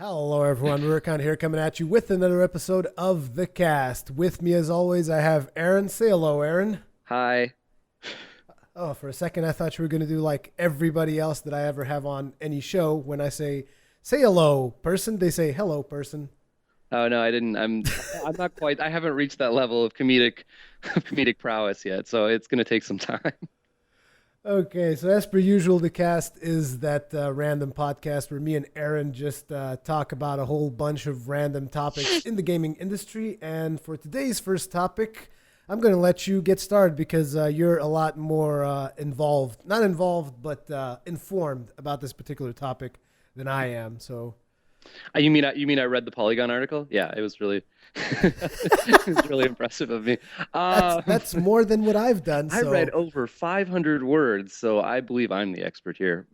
Hello, everyone. Rurikhan here, coming at you with another episode of the Cast. With me, as always, I have Aaron. Say hello, Aaron. Hi. Oh, for a second, I thought you were going to do like everybody else that I ever have on any show. When I say hello, person, they say hello, person. Oh no, I didn't. I'm not quite. I haven't reached that level of comedic of comedic prowess yet, so it's gonna take some time. Okay, so as per usual, the Cast is that random podcast where me and Aaron just talk about a whole bunch of random topics in the gaming industry. And for today's first topic, I'm going to let you get started because you're a lot more involved, not involved, but informed about this particular topic than I am. So You mean I read the Polygon article? Yeah, it was really it was really impressive of me. that's Um, that's more than what I've done. I read So over 500 words, so I believe I'm the expert here.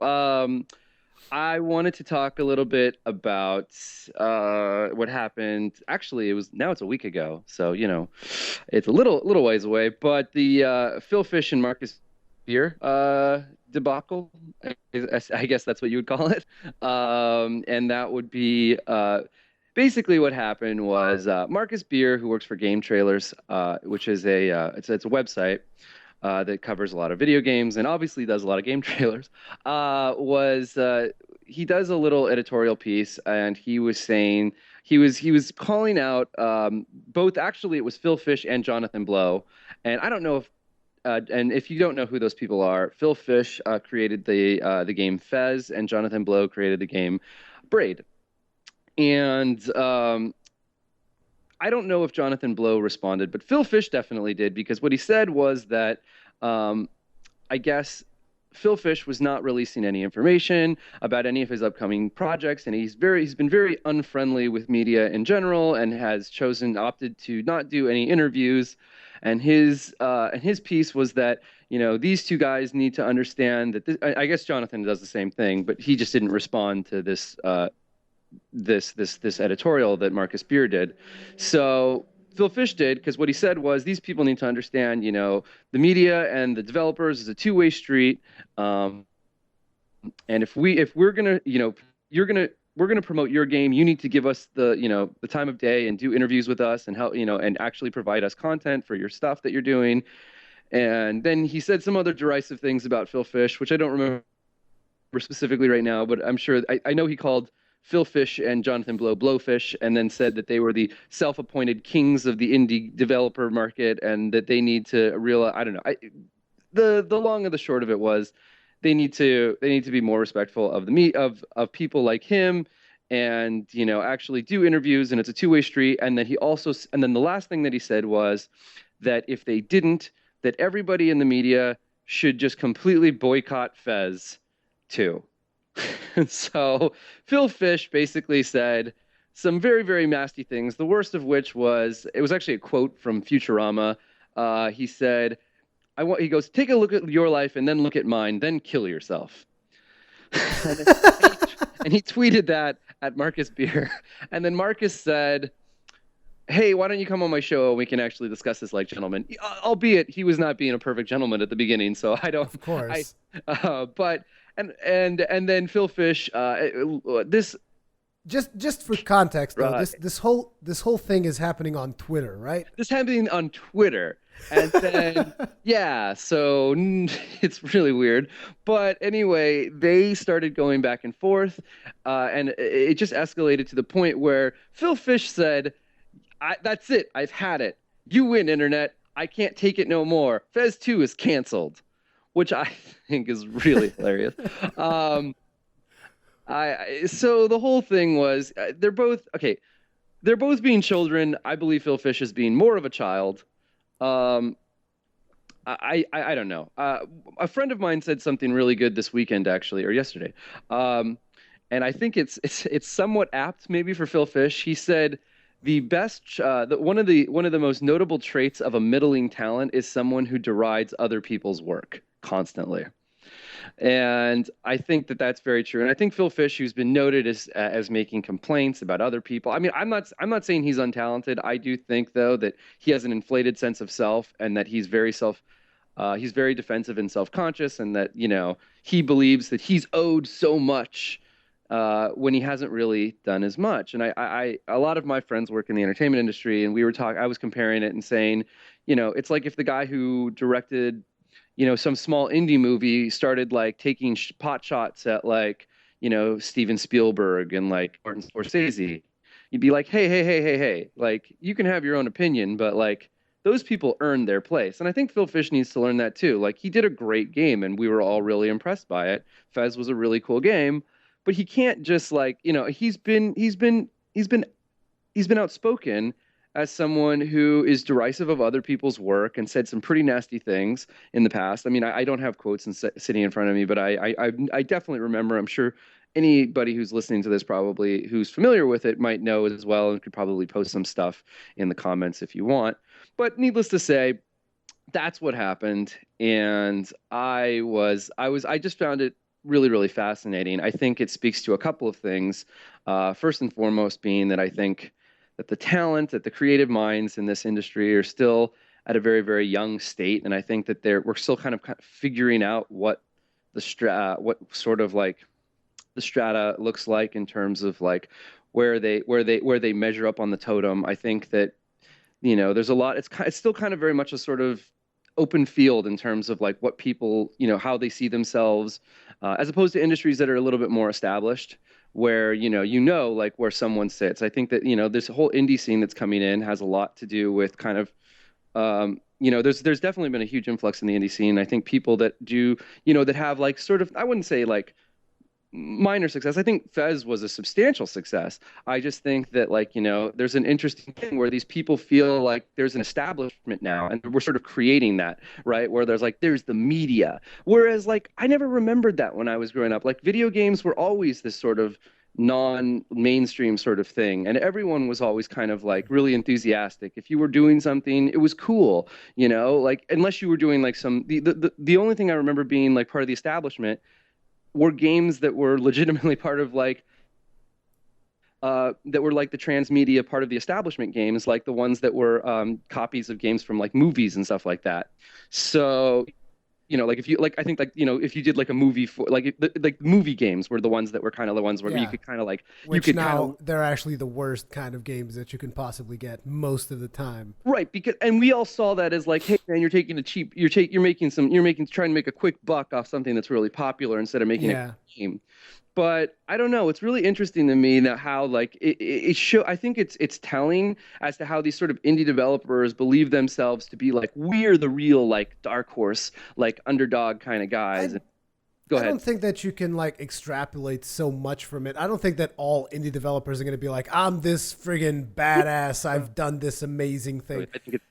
I wanted to talk a little bit about what happened. Actually, it's a week ago, so it's a little ways away. But the Phil Fish and Marcus Beer debacle, I guess that's what you would call it. And that would be basically what happened was Marcus Beer, who works for Game Trailers, which is it's a website that covers a lot of video games and obviously does a lot of game trailers, was he does a little editorial piece and he was saying he was calling out both. Actually, it was Phil Fish and Jonathan Blow, and I don't know if and if you don't know who those people are, Phil Fish created the game Fez, and Jonathan Blow created the game Braid. And I don't know if Jonathan Blow responded, but Phil Fish definitely did, because what he said was that um, I guess Phil Fish was not releasing any information about any of his upcoming projects, and he's been very unfriendly with media in general, and has opted to not do any interviews. And his piece was that these two guys need to understand that I guess Jonathan does the same thing, but he just didn't respond to this editorial that Marcus Beer did. So Phil Fish did, because what he said was these people need to understand, the media and the developers is a two-way street. And if we're gonna, we're gonna promote your game, you need to give us the time of day and do interviews with us and help, and actually provide us content for your stuff that you're doing. And then he said some other derisive things about Phil Fish, which I don't remember specifically right now, but I'm sure I know he called Phil Fish and Jonathan Blow Blowfish, and then said that they were the self-appointed kings of the indie developer market, and that they need to realize. I don't know. The long and the short of it was they need to be more respectful of the meet of people like him, and actually do interviews, and it's a two-way street. And then the last thing that he said was that if they didn't, that everybody in the media should just completely boycott Fez too. So Phil Fish basically said some very, very nasty things, the worst of which was, it was actually a quote from Futurama. He said, he goes, take a look at your life and then look at mine, then kill yourself. And he tweeted that at Marcus Beer. And then Marcus said, hey, why don't you come on my show and we can actually discuss this like gentlemen? Albeit he was not being a perfect gentleman at the beginning, so I don't. of I, course, but and then Phil Fish, this just for context though, uh, this whole thing is happening on Twitter, right? this happening on Twitter, and then yeah, so it's really weird. But anyway, they started going back and forth, and it just escalated to the point where Phil Fish said, that's it. I've had it. You win, internet. I can't take it no more. Fez 2 is canceled, which I think is really hilarious. Um, so the whole thing was they're both okay. They're both being children. I believe Phil Fish is being more of a child. Um, I don't know. A friend of mine said something really good this weekend, actually, or yesterday. Um, and I think it's somewhat apt maybe for Phil Fish. He said one of the most notable traits of a middling talent is someone who derides other people's work constantly. And I think that that's very true. And I think Phil Fish, who's been noted as making complaints about other people. I mean, I'm not saying he's untalented. I do think though that he has an inflated sense of self, and that he's very defensive and self-conscious, and that he believes that he's owed so much when he hasn't really done as much. And a lot of my friends work in the entertainment industry, and I was comparing it and saying, it's like if the guy who directed, some small indie movie started like taking pot shots at like, Steven Spielberg and like Martin Scorsese. You'd be like, hey, hey, hey, hey, hey, like you can have your own opinion, but like those people earned their place. And I think Phil Fish needs to learn that too. Like he did a great game and we were all really impressed by it. Fez was a really cool game, but he can't just like, he's been outspoken as someone who is derisive of other people's work and said some pretty nasty things in the past. I mean, I don't have quotes sitting in front of me, but I definitely remember. I'm sure anybody who's listening to this probably who's familiar with it might know as well and could probably post some stuff in the comments if you want. But needless to say, that's what happened, and I just found it really, really fascinating. I think it speaks to a couple of things. First and foremost, being that I think that the talent, that the creative minds in this industry are still at a very, very young state, and I think that we're still kind of figuring out what sort of like the strata looks like in terms of like where they measure up on the totem. I think that there's a lot. It's still kind of very much a sort of open field in terms of like what people, how they see themselves, as opposed to industries that are a little bit more established, where like where someone sits. I think that this whole indie scene that's coming in has a lot to do with kind of there's definitely been a huge influx in the indie scene. I think people that do that have like sort of, I wouldn't say like minor success. I think Fez was a substantial success. I just think that like, there's an interesting thing where these people feel like there's an establishment now and we're sort of creating that, right? Where there's the media. Whereas like I never remembered that when I was growing up. Like video games were always this sort of non-mainstream sort of thing, and everyone was always kind of like really enthusiastic. If you were doing something, it was cool, like unless you were doing like the only thing I remember being like part of the establishment were games that were legitimately part of like that were like the transmedia part of the establishment games, like the ones that were copies of games from like movies and stuff like that. So like if you like, I think like if you did like a movie for like movie games were the ones that were kind of the ones where you Yeah. could kind of like you Which could kind of now they're actually the worst kind of games that you can possibly get most of the time. right, because and we all saw that as like, hey man, you're taking a cheap, you're making trying to make a quick buck off something that's really popular instead of making a Yeah. game. But I don't know. It's really interesting to me that how like it show. I think it's telling as to how these sort of indie developers believe themselves to be like we're the real like dark horse, like underdog kind of guys. I Go I ahead. don't think that you can like extrapolate so much from it. I don't think that all indie developers are going to be like, I'm this friggin' badass. I've done this amazing thing. I think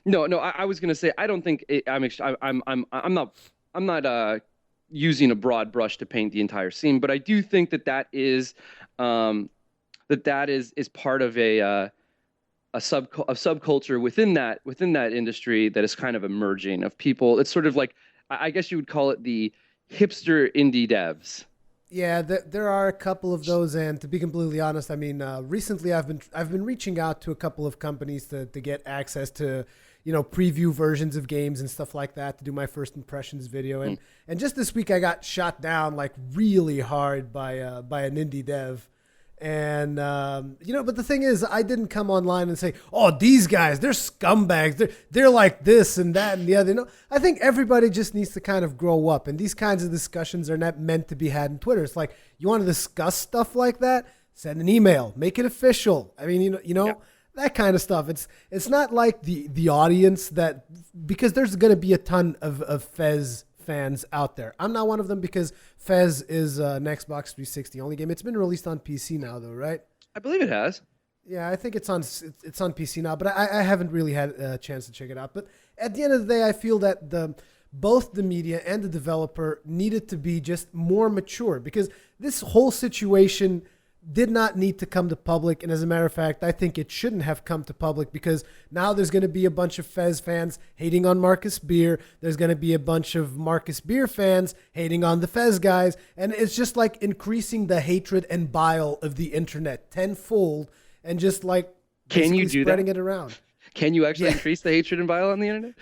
no, no. I was gonna say I don't think I'm not using a broad brush to paint the entire scene, but I do think that um, that is part of a subculture within that industry that is kind of emerging of people. It's sort of like I guess you would call it the hipster indie devs. Yeah, there are a couple of those, and to be completely honest, I mean, recently I've been reaching out to a couple of companies to get access to, preview versions of games and stuff like that to do my first impressions video, and just this week I got shot down like really hard by an indie dev. And but the thing is, I didn't come online and say, "Oh, these guys, they're scumbags. They're like this and that and the other." I think everybody just needs to kind of grow up, and these kinds of discussions are not meant to be had in Twitter. It's like you want to discuss stuff like that, send an email, make it official. I mean, Yeah. that kind of stuff. It's not like the audience that, because there's going to be a ton of Fez fans out there. I'm not one of them because Fez is an Xbox 360 only game. It's been released on PC now, though, right? I believe it has. Yeah, I think it's on PC now, but I haven't really had a chance to check it out. But at the end of the day, I feel that both the media and the developer needed to be just more mature, because this whole situation did not need to come to public. And as a matter of fact, I think it shouldn't have come to public, because now there's going to be a bunch of Fez fans hating on Marcus Beer. There's going to be a bunch of Marcus Beer fans hating on the Fez guys. And it's just like increasing the hatred and bile of the internet tenfold, and just like Can you basically do spreading that? it around. Can you actually Yeah. increase the hatred and bile on the internet?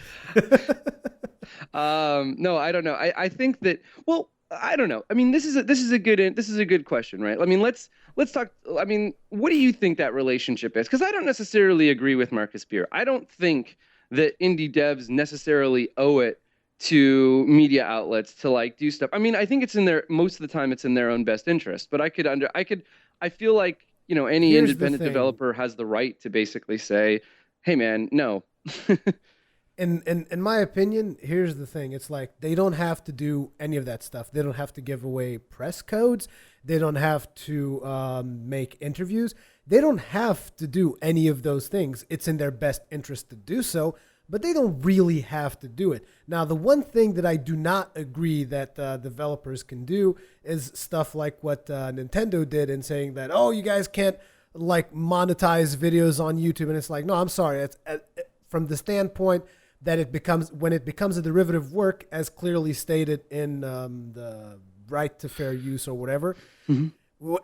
No, I don't know. I think that, well, I don't know. I mean, this is a good question, right? I mean, let's talk. I mean, what do you think that relationship is? Because I don't necessarily agree with Marcus Beer. I don't think that indie devs necessarily owe it to media outlets to like do stuff. I mean, I think it's in their most of the time it's in their own best interest. But I feel like any Here's the independent thing. developer has the right to basically say, "Hey, man, no." In my opinion, here's the thing. It's like they don't have to do any of that stuff. They don't have to give away press codes. They don't have to make interviews. They don't have to do any of those things. It's in their best interest to do so, but they don't really have to do it. Now, the one thing that I do not agree that developers can do is stuff like what Nintendo did in saying that, oh, you guys can't like monetize videos on YouTube. And it's like, no, I'm sorry. It's from the standpoint that it becomes when it becomes a derivative work, as clearly stated in the right to fair use or whatever. Mhm.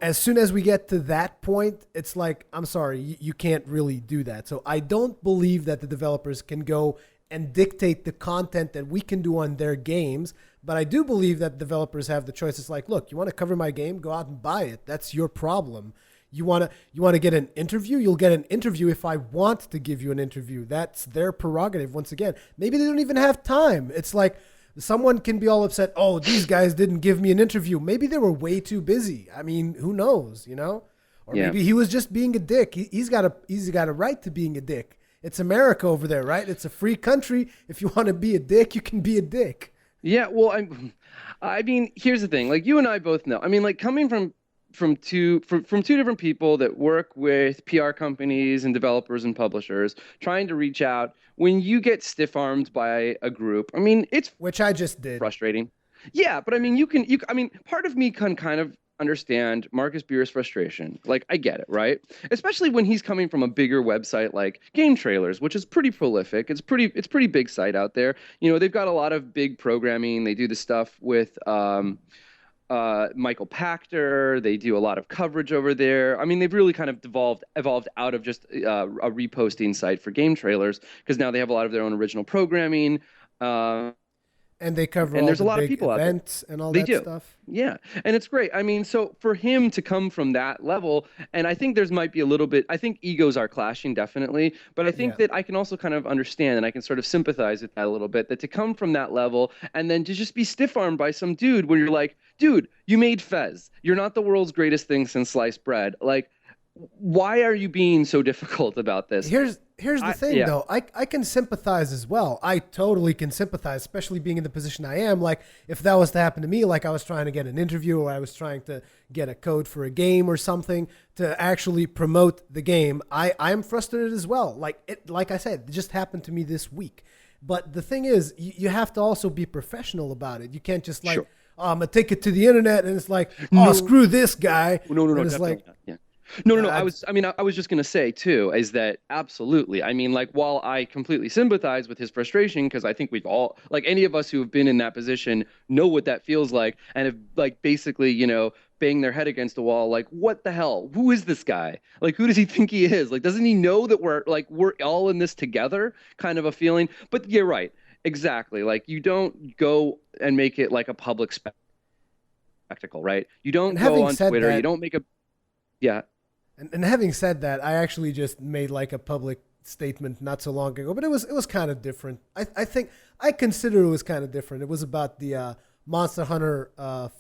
As soon as we get to that point, it's like, I'm sorry, you can't really do that. So I don't believe that the developers can go and dictate the content that we can do on their games. But I do believe that developers have the choice. It's like, look, you want to cover my game? Go out and buy it. That's your problem. You want to get an interview? You'll get an interview if I want to give you an interview. That's their prerogative. Once again, maybe they don't even have time. It's like someone can be all upset. Oh, these guys didn't give me an interview. Maybe they were way too busy. I mean, who knows? Or Yeah. maybe he was just being a dick. He's got a right to being a dick. It's America over there, right? It's a free country. If you want to be a dick, you can be a dick. Yeah, well, I mean, here's the thing. Like you and I both know. I mean, like coming from two different people that work with PR companies and developers and publishers, trying to reach out. When you get stiff-armed by a group, I mean, it's Which I just did. frustrating. Yeah, but I mean, I mean, part of me can kind of understand Marcus Beer's frustration. Like, I get it, right? Especially when he's coming from a bigger website like Game Trailers, which is pretty prolific. It's pretty big site out there. They've got a lot of big programming. They do the stuff with Michael Pachter. They do a lot of coverage over there. I mean, they've really kind of evolved out of just a reposting site for Game Trailers because now they have a lot of their own original programming. Uh, And they cover and all there's a the lot of big people out there. events and all They that do. stuff. Yeah. And it's great. I mean, so for him to come from that level, and I think there's might be a little bit, I think egos are clashing definitely, but I think Yeah. that I can also kind of understand and I can sort of sympathize with that a little bit, that to come from that level and then to just be stiff armed by some dude when you're like, dude, you made Fez. You're not the world's greatest thing since sliced bread. Like, why are you being so difficult about this? Here's the thing Yeah. though. I can sympathize as well. I totally can sympathize, especially being in the position I am. Like if that was to happen to me, like I was trying to get an interview or I was trying to get a code for a game or something to actually promote the game, I'm frustrated as well. Like I said, it just happened to me this week. But the thing is, you have to also be professional about it. You can't just like, Sure. oh, I'm gonna take it to the internet and it's like, oh, No. screw this guy. No, no, no, And it's definitely like, not. Yeah. No, no, no. I, I was just gonna say too, is that absolutely. I mean, like, while I completely sympathize with his frustration, because I think we've all, like, any of us who have been in that position know what that feels like, and have, like, basically, banged their head against a wall, like, what the hell? Who is this guy? Like, who does he think he is? Like, doesn't he know that we're all in this together? Kind of a feeling. But you're right, exactly. Like, you don't go and make it like a public spectacle, right? You and don't go having on said Twitter. You that, don't make a yeah. and having said that, I actually just made like a public statement not so long ago, but it was kind of different. I think I consider it was kind of different. It was about the Monster Hunter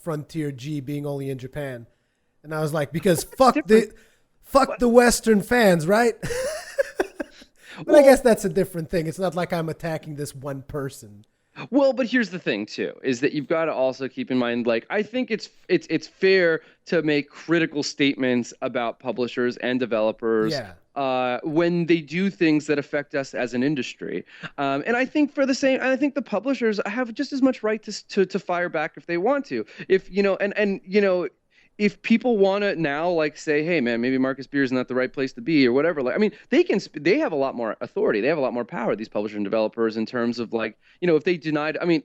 Frontier G being only in Japan, and I was like, because Different. fuck the Western fans, right? But I Well, guess that's a different thing. It's not like I'm attacking this one person. well, but here's the thing too, is that you've got to also keep in mind, like, I think it's fair to make critical statements about publishers and developers Yeah, when they do things that affect us as an industry. And I think I think the publishers have just as much right to fire back if they want to. If if people want to now, like, say, hey man, maybe Marcus Beer is not the right place to be or whatever, like, I mean, they have a lot more authority, they have a lot more power, these publishers and developers, in terms of, like, if they denied, I mean,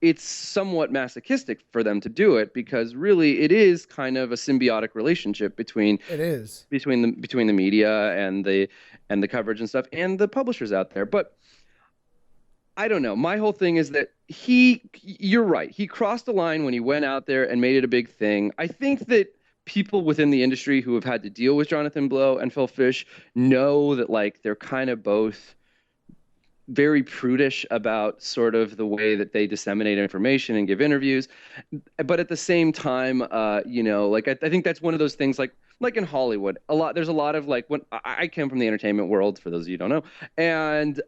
it's somewhat masochistic for them to do it, because really it is kind of a symbiotic relationship between it is. between the media and the coverage and stuff and the publishers out there. But I don't know. My whole thing is that you're right. He crossed the line when he went out there and made it a big thing. I think that people within the industry who have had to deal with Jonathan Blow and Phil Fish know that like they're kind of both very prudish about sort of the way that they disseminate information and give interviews. But at the same time, like I think that's one of those things like in Hollywood, there's a lot of like when I came from the entertainment world, for those of you who don't know, and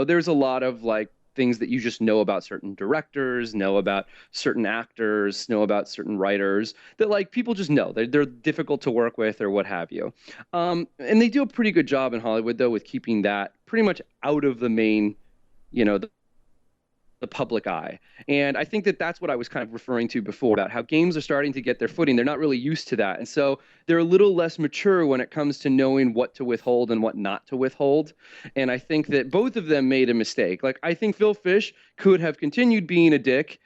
there's a lot of like things that you just know about certain directors, know about certain actors, know about certain writers that like people just know they're difficult to work with or what have you. And they do a pretty good job in Hollywood though with keeping that pretty much out of the main, the public eye. And I think that that's what I was kind of referring to before about how games are starting to get their footing. They're not really used to that. And so they're a little less mature when it comes to knowing what to withhold and what not to withhold. And I think that both of them made a mistake. Like, I think Phil Fish could have continued being a dick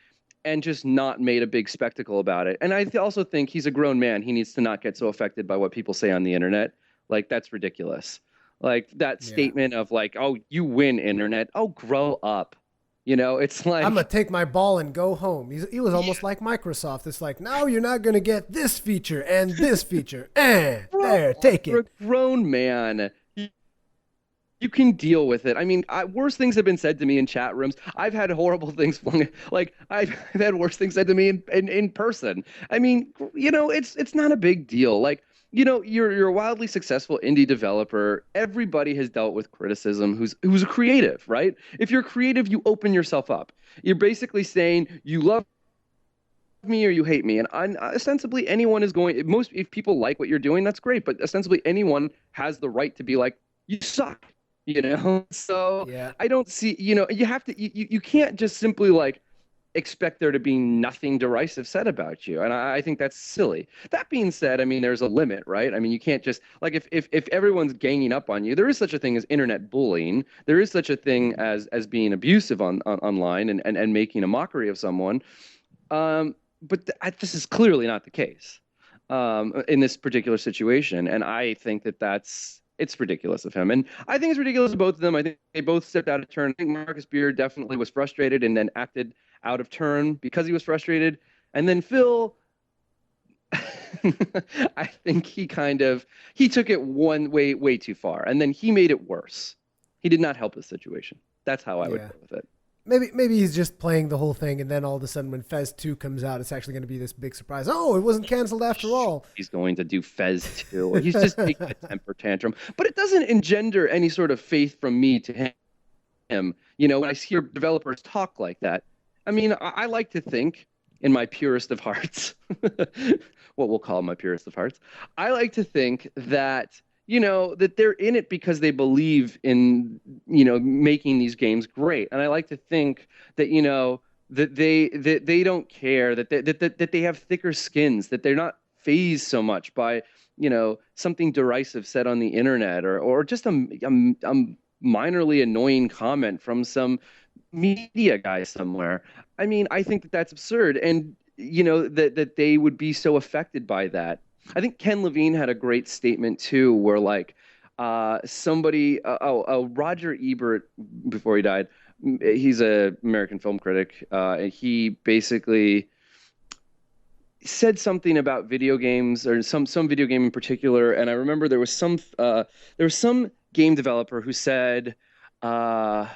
and just not made a big spectacle about it. And I also think he's a grown man. He needs to not get so affected by what people say on the internet. Like, that's ridiculous. Like that Yeah. statement of like, oh, you win internet. Oh, grow up. It's I'm gonna like, take my ball and go home. He was yeah, almost like Microsoft. It's like, now you're not gonna get this feature and this feature. grow There, up. take You're it. a grown man. You can deal with it. I mean, worse things have been said to me in chat rooms. I've had horrible things flung. Like I've had worse things said to me in person. I mean, it's not a big deal. Like, you're a wildly successful indie developer. Everybody has dealt with criticism who's a creative, right? If you're creative, you open yourself up. You're basically saying you love me or you hate me, and ostensibly anyone is going. Most if people like what you're doing, that's great. But ostensibly anyone has the right to be like, you suck. So Yeah. I don't see. You have to. You can't just simply like expect there to be nothing derisive said about you. And I think that's silly. That being said, I mean, there's a limit, right? I mean, you can't just like if everyone's ganging up on you, there is such a thing as internet bullying. There is such a thing as being abusive online and making a mockery of someone. But this is clearly not the case in this particular situation. And I think that it's ridiculous of him. And I think it's ridiculous of both of them. I think they both stepped out of turn. I think Marcus Beard definitely was frustrated and then acted out of turn because he was frustrated. And then Phil, I think he took it one way too far, and then he made it worse. He did not help the situation. That's how I would Yeah. go with it. Maybe he's just playing the whole thing, and then all of a sudden, when Fez 2 comes out, it's actually going to be this big surprise. Oh, it wasn't canceled after all. He's going to do Fez too. He's just taking a temper tantrum, but it doesn't engender any sort of faith from me to him. When I hear developers talk like that, I mean, I like to think in my purest of hearts, what we'll call my purest of hearts, I like to think that, that they're in it because they believe in, making these games great. And I like to think that, that they don't care, that they have thicker skins, that they're not phased so much by, something derisive said on the internet or just a minorly annoying comment from some media guy somewhere. I mean, I think that that's absurd, and that they would be so affected by that. I think Ken Levine had a great statement too, where like somebody, Roger Ebert, before he died, he's a American film critic, and he basically said something about video games or some video game in particular. And I remember there was some game developer who said uh,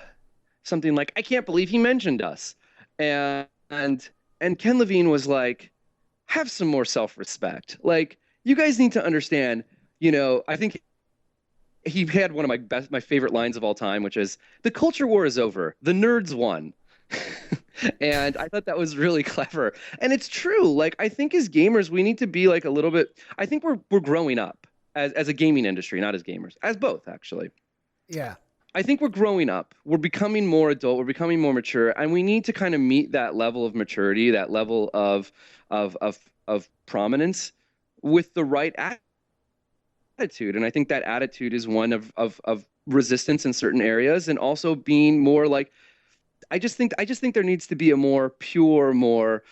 something like, "I can't believe he mentioned us," and and Ken Levine was like, "Have some more self-respect. Like, you guys need to understand." I think he had one of my favorite lines of all time, which is, "The culture war is over. The nerds won." And I thought that was really clever. And it's true. Like, I think as gamers, we need to be like a little bit. I think we're growing up as a gaming industry, not as gamers, as both actually. Yeah. I think we're growing up. We're becoming more adult. We're becoming more mature, and we need to kind of meet that level of maturity, that level of prominence, with the right attitude. And I think that attitude is one of resistance in certain areas, and also being more like. I just think there needs to be a more pure, more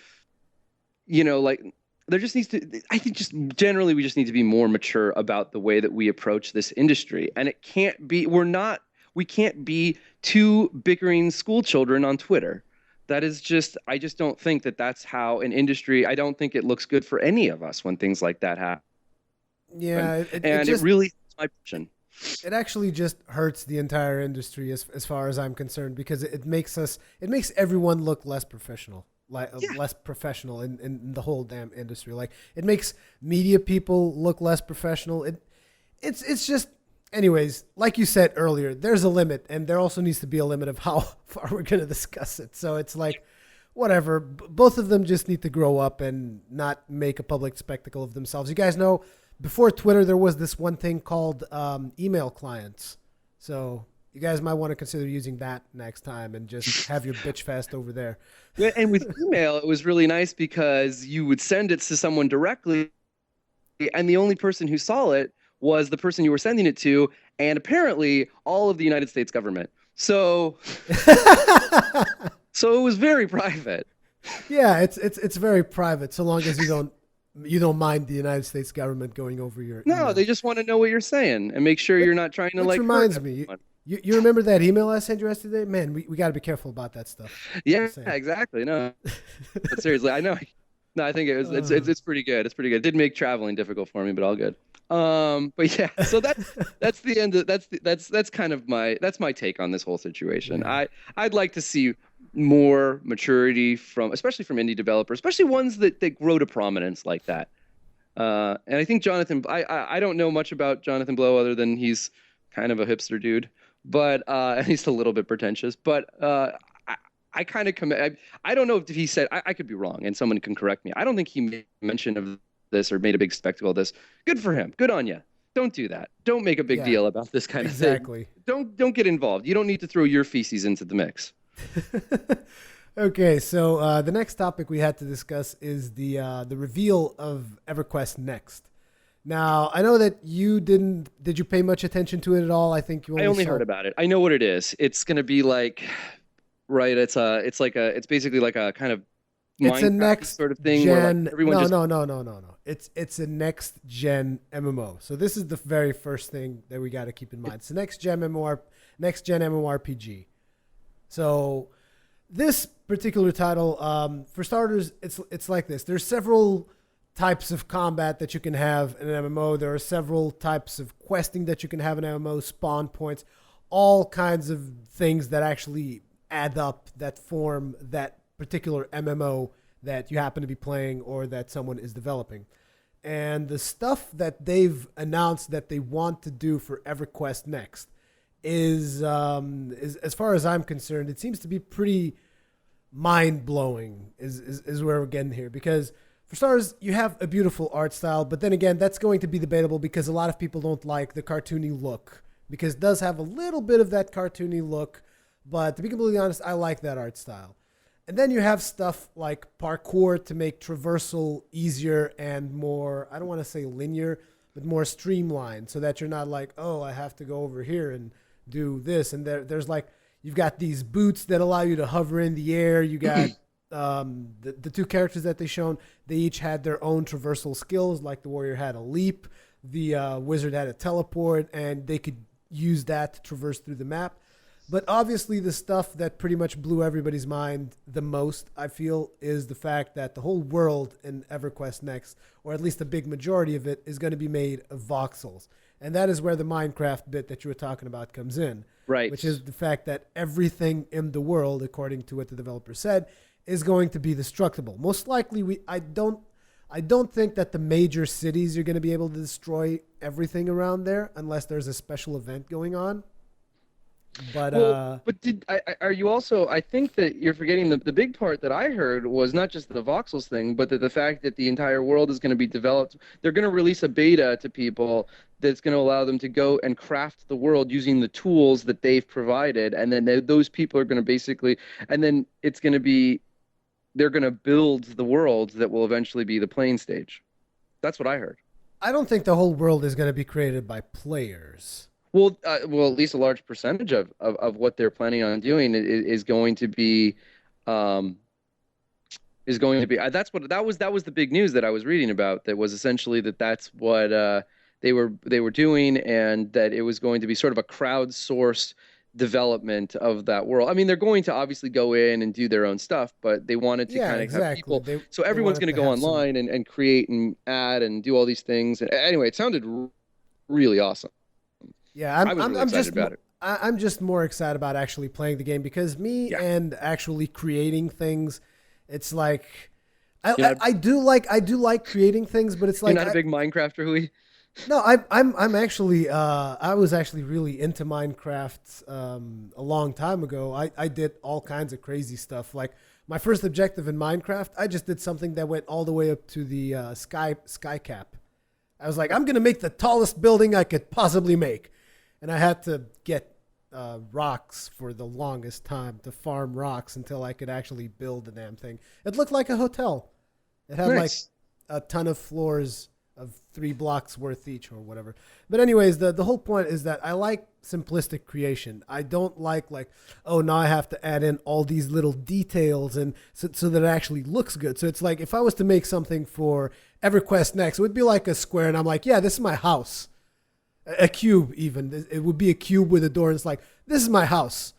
like there just needs to. I think just generally we just need to be more mature about the way that we approach this industry, and it can't be. We can't be two bickering school children on Twitter. That is just, I just don't think that that's how an industry, I don't think it looks good for any of us when things like that happen. Yeah, it And it just really is my passion. it actually just hurts the entire industry as far as I'm concerned because it makes everyone look less professional, like Yeah. less professional in the whole damn industry. Like it makes media people look less professional. It's just anyways, like you said earlier, there's a limit, and there also needs to be a limit of how far we're gonna discuss it. So it's like whatever. Both of them just need to grow up and not make a public spectacle of themselves. You guys know before Twitter, there was this one thing called email clients. So you guys might want to consider using that next time and just have your bitch fest over there. Yeah, and with email, it was really nice because you would send it to someone directly, and the only person who saw it was the person you were sending it to, and apparently all of the United States government. So, so it was very private. Yeah, it's very private so long as you don't mind the United States government going over your No, email. they just want to know what you're saying and make sure Which, you're not trying to which like hurt reminds me, everyone. you remember that email I sent you yesterday? Man, we got to be careful about that stuff. Yeah, Just saying. exactly. No, but seriously, I know. No, I think it was Uh, it's pretty good. It's pretty good. It did make traveling difficult for me, but all good. But yeah, so that's the end of that's kind of my take on this whole situation. yeah. I'd like to see more maturity from especially from indie developers, especially ones that grow to prominence like that. And I think Jonathan, I don't know much about Jonathan Blow other than he's kind of a hipster dude, but and he's a little bit pretentious. But I kind of I don't know if he said I could be wrong, and someone can correct me. I don't think he made mention of this or made a big spectacle of this. Good for him. Good on you. Don't do that. Don't make a big Yeah, deal about this kind of thing. exactly. Don't get involved. You don't need to throw your feces into the mix. Okay, so the next topic we had to discuss is the reveal of EverQuest Next. Now, I know that you didn't. Did you pay much attention to it at all? I think you I only only saw. heard about it. I know what it is. It's gonna be like, right? It's basically like a kind of It's a Minecrafty next sort of thing where like gen. everyone No, just no, no, no, no, no. It's a next gen MMO. So this is the very first thing that we got to keep in mind. It's a next gen MMORPG. So this particular title, for starters, it's like this. There's several types of combat that you can have in an MMO. There are several types of questing that you can have in an MMO, spawn points, all kinds of things that actually add up that form that particular MMO that you happen to be playing or that someone is developing. And the stuff that they've announced that they want to do for EverQuest Next is as far as I'm concerned, it seems to be pretty mind blowing. Is where we're getting here because for starters, you have a beautiful art style, but then again, that's going to be debatable because a lot of people don't like the cartoony look because it does have a little bit of that cartoony look. But to be completely honest, I like that art style. And then you have stuff like parkour to make traversal easier and more, I don't want to say linear, but more streamlined so that you're not like, oh, I have to go over here and do this. And there's like, you've got these boots that allow you to hover in the air. You got the two characters that they shown, they each had their own traversal skills. Like the warrior had a leap, the wizard had a teleport, and they could use that to traverse through the map. But obviously, the stuff that pretty much blew everybody's mind the most, I feel, is the fact that the whole world in EverQuest Next, or at least a big majority of it, is going to be made of voxels. And that is where the Minecraft bit that you were talking about comes in, right. which is the fact that everything in the world, according to what the developer said, is going to be destructible. Most likely, I don't think that the major cities are going to be able to destroy everything around there unless there's a special event going on. But But are you also? I think that you're forgetting the big part that I heard was not just the voxels thing, but that the fact that the entire world is going to be developed. They're going to release a beta to people that's going to allow them to go and craft the world using the tools that they've provided, and then those people are going to basically, and then it's going to be, they're going to build the world that will eventually be the playing stage. That's what I heard. I don't think the whole world is going to be created by players. Well, at least a large percentage of what they're planning on doing is going to be, um, that was the big news that I was reading about. That was essentially that's what they were doing, and that it was going to be sort of a crowdsourced development of that world. I mean, they're going to obviously go in and do their own stuff, but they wanted to Yeah, kind of have exactly. people. So They everyone's wanted going to to go have some. online and create and add and do all these things. Anyway, it sounded really awesome. Yeah, I was really excited about it. I'm just more excited about actually playing the game because me Yeah. and actually creating things, it's like You're not I do like creating things, but it's you're like not a big Minecrafter, Hui? no, I'm actually I was actually really into Minecraft a long time ago. I did all kinds of crazy stuff. Like my first objective in Minecraft, I just did something that went all the way up to the sky cap. I was like, I'm gonna make the tallest building I could possibly make, and I had to get rocks for the longest time to farm rocks until I could actually build the damn thing. It looked like a hotel. It had like Nice. a ton of floors of 3 blocks worth each or whatever. But anyways, the whole point is that I like simplistic creation. I don't like oh now I have to add in all these little details and so that it actually looks good. So it's like if I was to make something for EverQuest Next, it would be like a square, and I'm like, yeah, this is my house. A cube even. It would be a cube with a door, and it's like this is my house.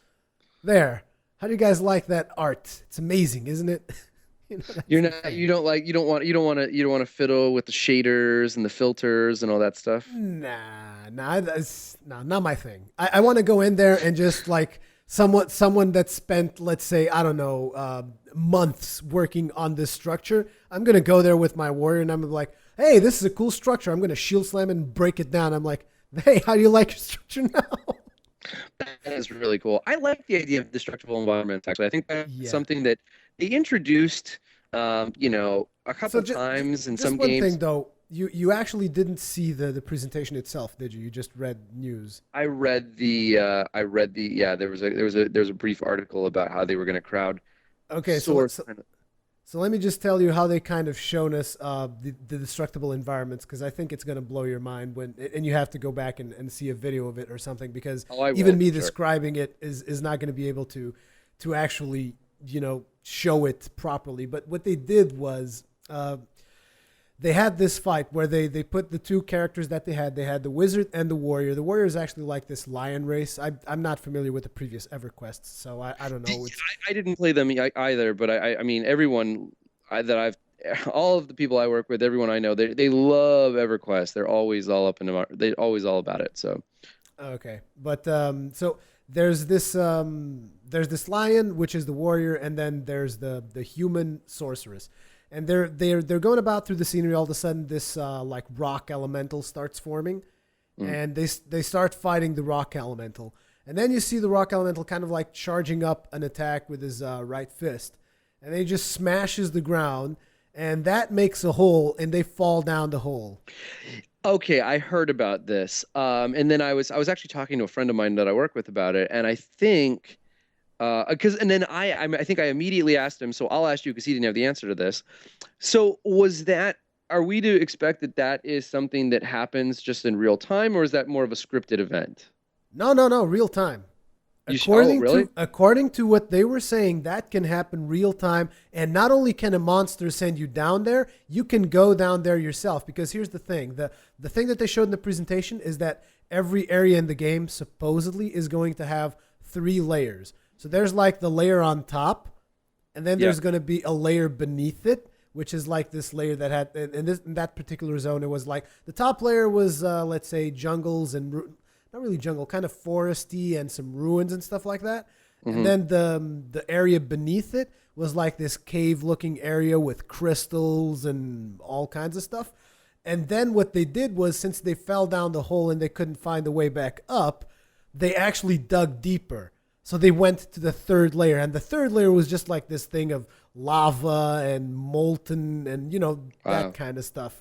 There. How do you guys like that art? It's amazing, isn't it? You know, that's You're the not thing. you don't like you don't want to fiddle with the shaders and the filters and all that stuff. Nah, that's not my thing. I want to go in there and just like someone that spent, let's say, I don't know, months working on this structure. I'm gonna go there with my warrior and I'm like, hey, this is a cool structure. I'm gonna shield slam and break it down. I'm like, hey, how do you like your structure now? That is really cool. I like the idea of destructible environments, actually. I think that's Yeah. something that they introduced, a So couple times in just some one thing games. though, you actually didn't see the presentation itself, did you? You just read news. Yeah, there was a brief article about how they were going to crowd Okay, source. so let me just tell you how they kind of shown us the destructible environments because I think it's going to blow your mind and you have to go back and see a video of it or something because Oh, I even will, me sure. describing it is not going to be able to actually show it properly. But what they did was they had this fight where they put the two characters that they had. They had the wizard and the warrior. The warrior is actually like this lion race. I'm not familiar with the previous EverQuests, so I don't know. It's I didn't play them either, but I mean, everyone that I've, all of the people I work with, everyone I know, they love EverQuest. They're always all up in the, they always all about it. So, okay, but so there's this lion, which is the warrior, and then there's the human sorceress, and they're going about through the scenery. All of a sudden, this like rock elemental starts forming, mm. and they start fighting the rock elemental, and then you see the rock elemental kind of like charging up an attack with his right fist, and he just smashes the ground, and that makes a hole, and they fall down the hole. Okay, I heard about this. And then I was actually talking to a friend of mine that I work with about it, and I think because and then I think I immediately asked him, so I'll ask you because he didn't have the answer to this. So was that are we to expect that that is something that happens just in real time, or is that more of a scripted event? No, real time. Oh, really? According to what they were saying, that can happen real time. And not only can a monster send you down there, you can go down there yourself. Because here's the thing: the thing that they showed in the presentation is that every area in the game supposedly is going to have 3 layers. So there's like the layer on top, and then Yeah. there's going to be a layer beneath it, which is like this layer that had in that particular zone. It was like the top layer was let's say jungles and not really jungle, kind of foresty and some ruins and stuff like that. And Hmm. then the area beneath it was like this cave looking area with crystals and all kinds of stuff. And then what they did was since they fell down the hole and they couldn't find the way back up, they actually dug deeper. So they went to the third layer, and the third layer was just like this thing of lava and molten and that Wow. kind of stuff.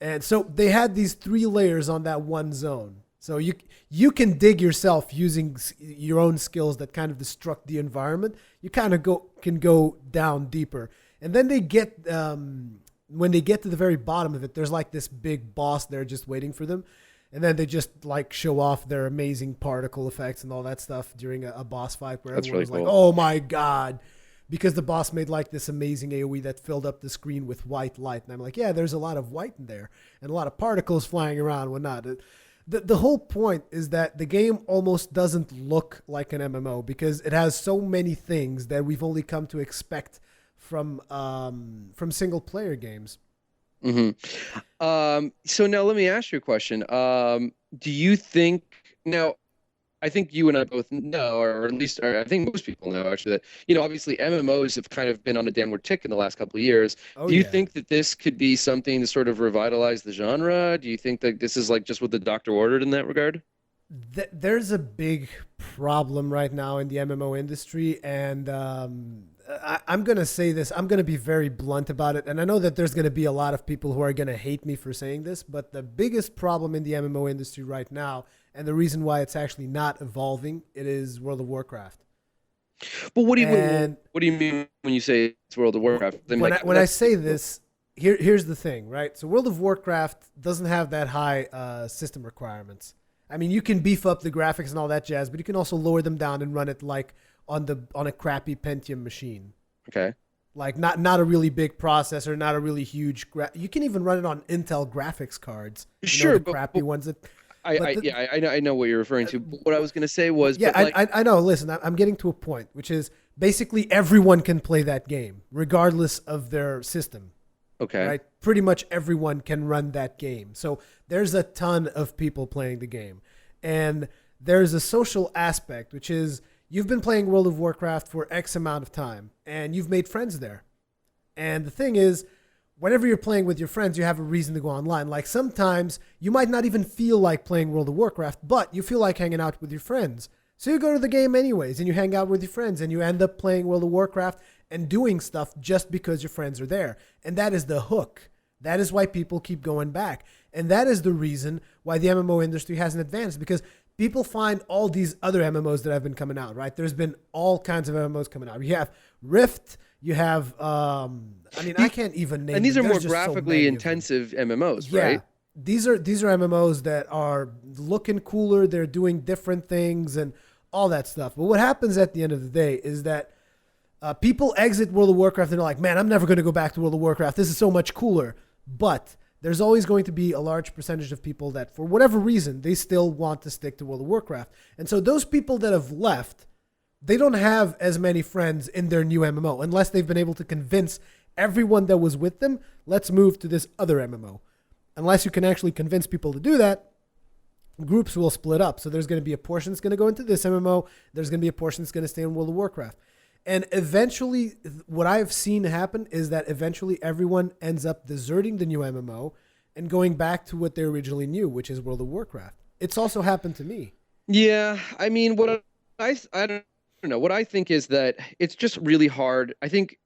And so they had these 3 layers on that one zone. So you can dig yourself using your own skills that kind of destruct the environment. You kind of can go down deeper, and then they get when they get to the very bottom of it. There's like this big boss there just waiting for them, and then they just like show off their amazing particle effects and all that stuff during a boss fight where That's everyone really was like, cool. "Oh my god." Because the boss made like this amazing AoE that filled up the screen with white light. And I'm like, yeah, there's a lot of white in there and a lot of particles flying around and whatnot. The whole point is that the game almost doesn't look like an MMO because it has so many things that we've only come to expect from single player games. Hmm. So now let me ask you a question. Do you think now? I think you and I both know, or at least or I think most people know actually, that obviously MMOs have kind of been on a downward tick in the last couple of years. Oh Do you yeah. think that this could be something to sort of revitalize the genre? Do you think that this is like just what the doctor ordered in that regard? There's a big problem right now in the MMO industry, and I'm gonna say this. I'm gonna be very blunt about it, and I know that there's gonna be a lot of people who are gonna hate me for saying this, but the biggest problem in the MMO industry right now, and the reason why it's actually not evolving, it is World of Warcraft. But And what do you mean when you say it's World of Warcraft? I'm when like I that's say this, here's the thing, right? So World of Warcraft doesn't have that high system requirements. I mean, you can beef up the graphics and all that jazz, but you can also lower them down and run it like on a crappy Pentium machine. okay. Like not a really big processor, not a really huge. You can even run it on Intel graphics cards. You know, Sure, the but, crappy ones that. But yeah, I know what you're referring to. But what I was going to say was, yeah, but like, I know. Listen, I'm getting to a point, which is basically everyone can play that game, regardless of their system. okay. Right? Pretty much everyone can run that game. So there's a ton of people playing the game. And there's a social aspect, which is you've been playing World of Warcraft for X amount of time and you've made friends there. And the thing is, whenever you're playing with your friends, you have a reason to go online. Like sometimes you might not even feel like playing World of Warcraft, but you feel like hanging out with your friends. So you go to the game anyways and you hang out with your friends and you end up playing World of Warcraft and doing stuff just because your friends are there. And that is the hook. That is why people keep going back. And that is the reason why the MMO industry hasn't advanced because people find all these other MMOs that have been coming out, right? There's been all kinds of MMOs coming out. You have Rift, you have, I mean, I can't even name And these them. are more There's just so graphically many of them. intensive MMOs, Yeah, right? these are MMOs that are looking cooler. They're doing different things and all that stuff. But what happens at the end of the day is that people exit World of Warcraft and they're like, man, I'm never going to go back to World of Warcraft. This is so much cooler. But there's always going to be a large percentage of people that, for whatever reason, they still want to stick to World of Warcraft. And so those people that have left, they don't have as many friends in their new MMO unless they've been able to convince everyone that was with them, let's move to this other MMO. Unless you can actually convince people to do that, groups will split up. So there's going to be a portion that's going to go into this MMO. There's going to be a portion that's going to stay in World of Warcraft. And eventually, what I've seen happen is that eventually everyone ends up deserting the new MMO and going back to what they originally knew, which is World of Warcraft. It's also happened to me. Yeah, I mean, I don't know. What I think is that it's just really hard. I think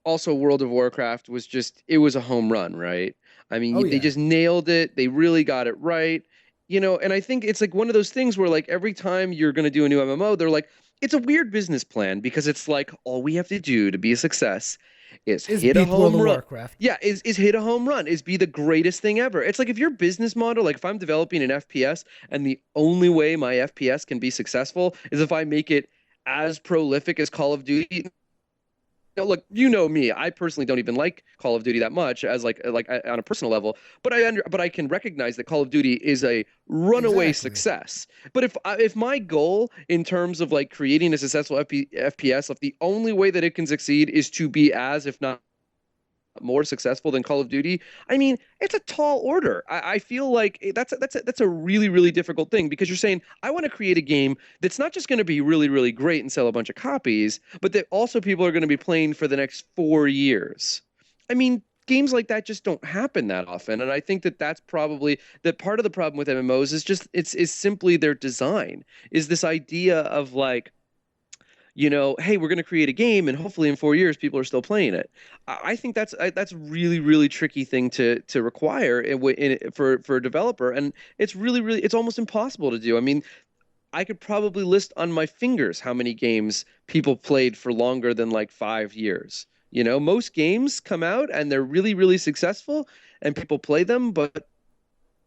also World of Warcraft was just it was a home run, right? I Oh, mean, they yeah. just nailed it. They really got it right. And I think it's like one of those things where like every time you're going to do a new MMO, they're like it's a weird business plan because it's like all we have to do to be a success is Is hit a beat World home of run. Warcraft. Yeah, is hit a home run, is be the greatest thing ever. It's like if your business model, like if I'm developing an FPS and the only way my FPS can be successful is if I make it as prolific as Call of Duty. Now, look, you know me. I personally don't even like Call of Duty that much as like on a personal level, but I can recognize that Call of Duty is a runaway Exactly. success. But if my goal in terms of like creating a successful FPS, if the only way that it can succeed is to be as, if not more successful than Call of Duty, I mean, it's a tall order. I feel like that's a really really difficult thing because you're saying I want to create a game that's not just going to be really really great and sell a bunch of copies, but that also people are going to be playing for the next 4 years. I mean, games like that just don't happen that often, and I think that that's probably that part of the problem with MMOs is just it's is simply their design is this idea of like hey, we're going to create a game, and hopefully in 4 years people are still playing it. I think that's a really really tricky thing to require for a developer, and it's really really it's almost impossible to do. I mean, I could probably list on my fingers how many games people played for longer than like 5 years. Most games come out and they're really really successful, and people play them, but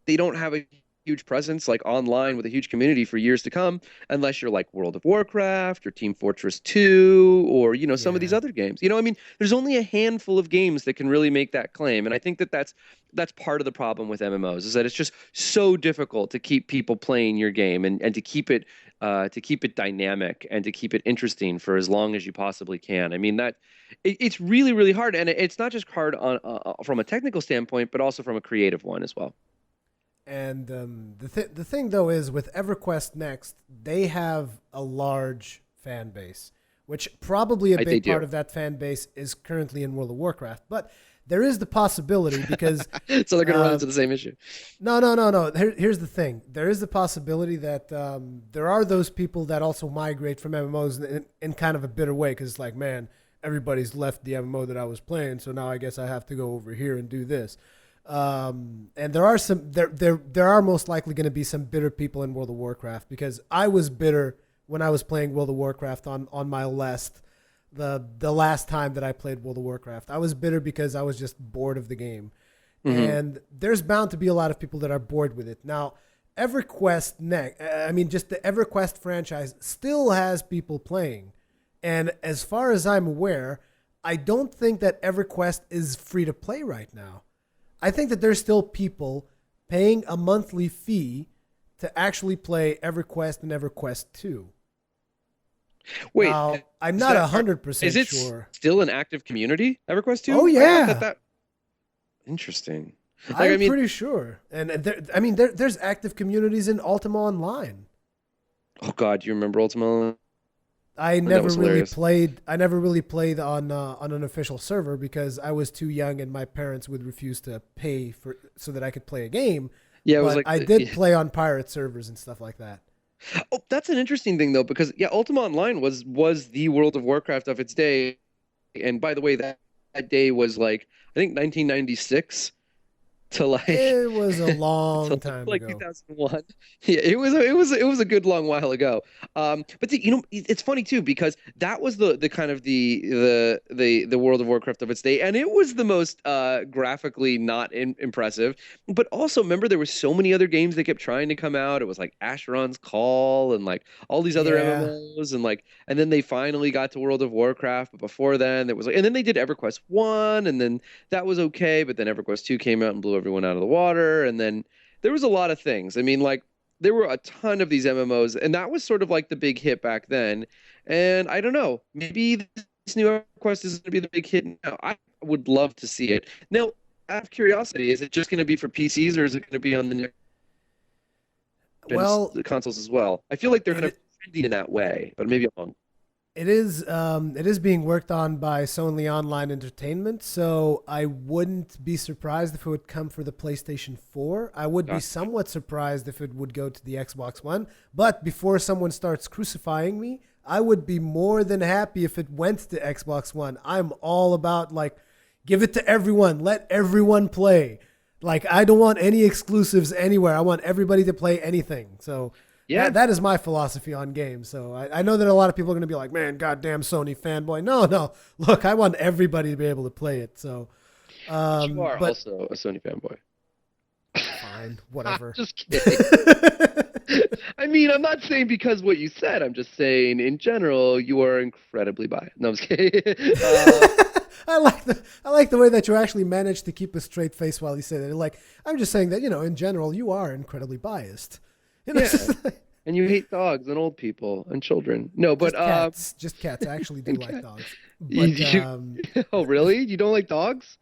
they don't have a huge presence like online with a huge community for years to come, unless you're like World of Warcraft or Team Fortress 2 or some of these Yeah. other games. I mean, there's only a handful of games that can really make that claim, and I think that that's part of the problem with MMOs is that it's just so difficult to keep people playing your game and to keep it dynamic and to keep it interesting for as long as you possibly can. I mean it's really really hard, and it's not just hard on from a technical standpoint, but also from a creative one as well. And the thing though is with EverQuest Next, they have a large fan base, which probably a They big part do. of that fan base is currently in World of Warcraft. But there is the possibility because So they're going to run uh, into the same issue. no. Here's the thing: there is the possibility that there are those people that also migrate from MMOs in kind of a bitter way because it's like, man, everybody's left the MMO that I was playing, so now I guess I have to go over here and do this. And there are most likely going to be some bitter people in World of Warcraft because I was bitter when I was playing World of Warcraft on my the last time that I played World of Warcraft. I was bitter because I was just bored of the game. Hmm. And there's bound to be a lot of people that are bored with it. Now, EverQuest Next, I mean, just the EverQuest franchise still has people playing. And as far as I'm aware, I don't think that EverQuest is free to play right now. I think that there's still people paying a monthly fee to actually play EverQuest and EverQuest 2. Wait, Now, I'm is not that is 100% it sure. still an active community, EverQuest Oh, 2? I thought yeah. that interesting. Like, I I'm mean, pretty sure. And there's active communities in Ultima Online. oh God, do you remember Ultima? I That never was really hilarious. played. I never really played on an official server because I was too young and my parents would refuse to pay for so that I could play a game. Yeah, it was But like I did play on pirate servers and stuff like that. oh, that's an interesting thing though, because yeah, Ultima Online was the World of Warcraft of its day. And by the way, that day was like I think 1996 to like It was a to long time like ago. 2001. Yeah, it was a good long while ago. But it's funny too because that was the kind of the World of Warcraft of its day, and it was the most graphically not impressive. But also remember there were so many other games that kept trying to come out. It was like Asheron's Call and like all these other Yeah. MMOs and then they finally got to World of Warcraft. But before then, there was like and then they did EverQuest 1, and then that was okay, but then EverQuest 2 came out and blew everyone out of the water. And then there was a lot of things. I mean, like there were a ton of these MMOs, and that was sort of like the big hit back then. And I don't know, maybe this new EverQuest is going to be the big hit now. I would love to see it. Now, out of curiosity, is it just going to be for PCs or is it going to be on the Well, consoles as well? I feel like they're kind of it trending in that way, but maybe I'm wrong. it is being worked on by Sony Online Entertainment, so I wouldn't be surprised if it would come for the PlayStation 4. I would be Gotcha. somewhat surprised if it would go to the Xbox One. But before someone starts crucifying me, I would be more than happy if it went to Xbox One. I'm all about like give it to everyone, let everyone play. Like I don't want any exclusives anywhere. I want everybody to play anything. So Yeah, that is my philosophy on games. So I know that a lot of people are going to be like, man, goddamn Sony fanboy. No. Look, I want everybody to be able to play it. So, but you are but also a Sony fanboy. fine, whatever. Just kidding. I mean, I'm not saying because what you said. I'm just saying in general, you are incredibly biased. No, I'm just kidding. I like the way that you actually managed to keep a straight face while you say that. Like I'm just saying that in general you are incredibly biased. Yeah, and you hate dogs and old people and children. No, but Just cats, just cats. I actually do and like cat. dogs, You, but you, oh, really? You don't like dogs?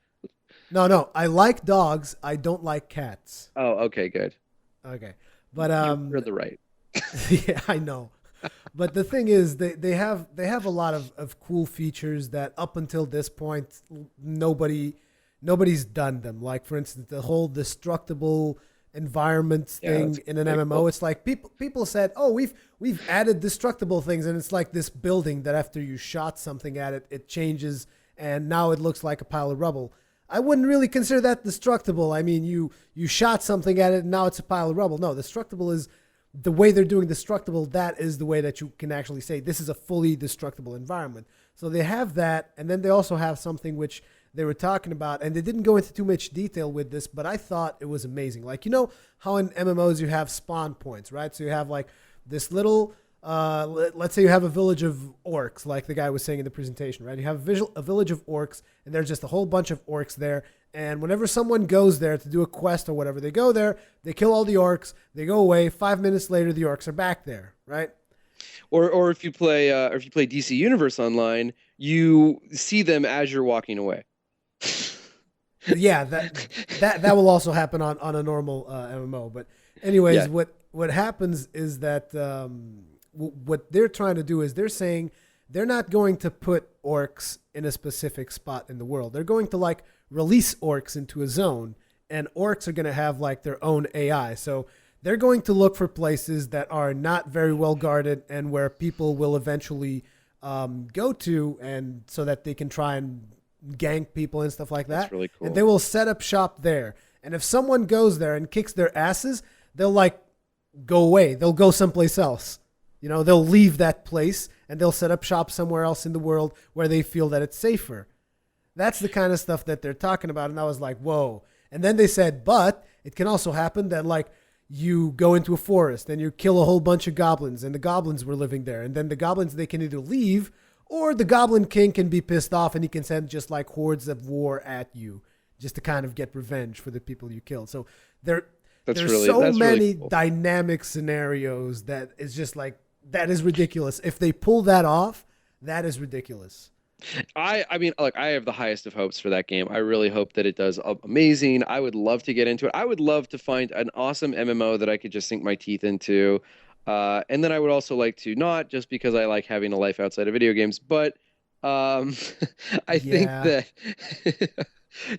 no, I like dogs. I don't like cats. Oh, okay, good. Okay, but You're the right. yeah, I know. But the thing is, they have a lot of cool features that up until this point nobody's done them. Like for instance, the whole destructible environments Yeah, thing that's in an pretty MMO. cool. It's like people said, oh, we've added destructible things, and it's like this building that after you shot something at it, it changes, and now it looks like a pile of rubble. I wouldn't really consider that destructible. I mean, you shot something at it, and now it's a pile of rubble. No, destructible is the way they're doing destructible. That is the way that you can actually say this is a fully destructible environment. So they have that, and then they also have something which they were talking about, and they didn't go into too much detail with this, but I thought it was amazing. Like, you know how in MMOs you have spawn points, right? So you have like this little, let's say you have a village of orcs, like the guy was saying in the presentation, right? You have a village of orcs, and there's just a whole bunch of orcs there. And whenever someone goes there to do a quest or whatever, they go there, they kill all the orcs, they go away. 5 minutes later, the orcs are back there, right? Or if you play DC Universe Online, you see them as you're walking away. Yeah, that will also happen on a normal MMO. But anyways, Yeah. what happens is that what they're trying to do is they're saying they're not going to put orcs in a specific spot in the world. They're going to like release orcs into a zone, and orcs are going to have like their own AI. So they're going to look for places that are not very well guarded and where people will eventually go to, and so that they can try and gank people and stuff like that. That's really cool. And they will set up shop there. And if someone goes there and kicks their asses, they'll like go away. They'll go someplace else. You know, they'll leave that place and they'll set up shop somewhere else in the world where they feel that it's safer. That's the kind of stuff that they're talking about. And I was like, whoa. And then they said, but it can also happen that like you go into a forest and you kill a whole bunch of goblins, and the goblins were living there. And then the goblins, they can either leave, or the Goblin King can be pissed off and he can send just like hordes of war at you just to kind of get revenge for the people you killed. So there's so many cool. dynamic scenarios that is just like, that is ridiculous. If they pull that off, that is ridiculous. I mean, look, I have the highest of hopes for that game. I really hope that it does amazing. I would love to get into it. I would love to find an awesome MMO that I could just sink my teeth into. And then I would also like to, not just because I like having a life outside of video games, but I think that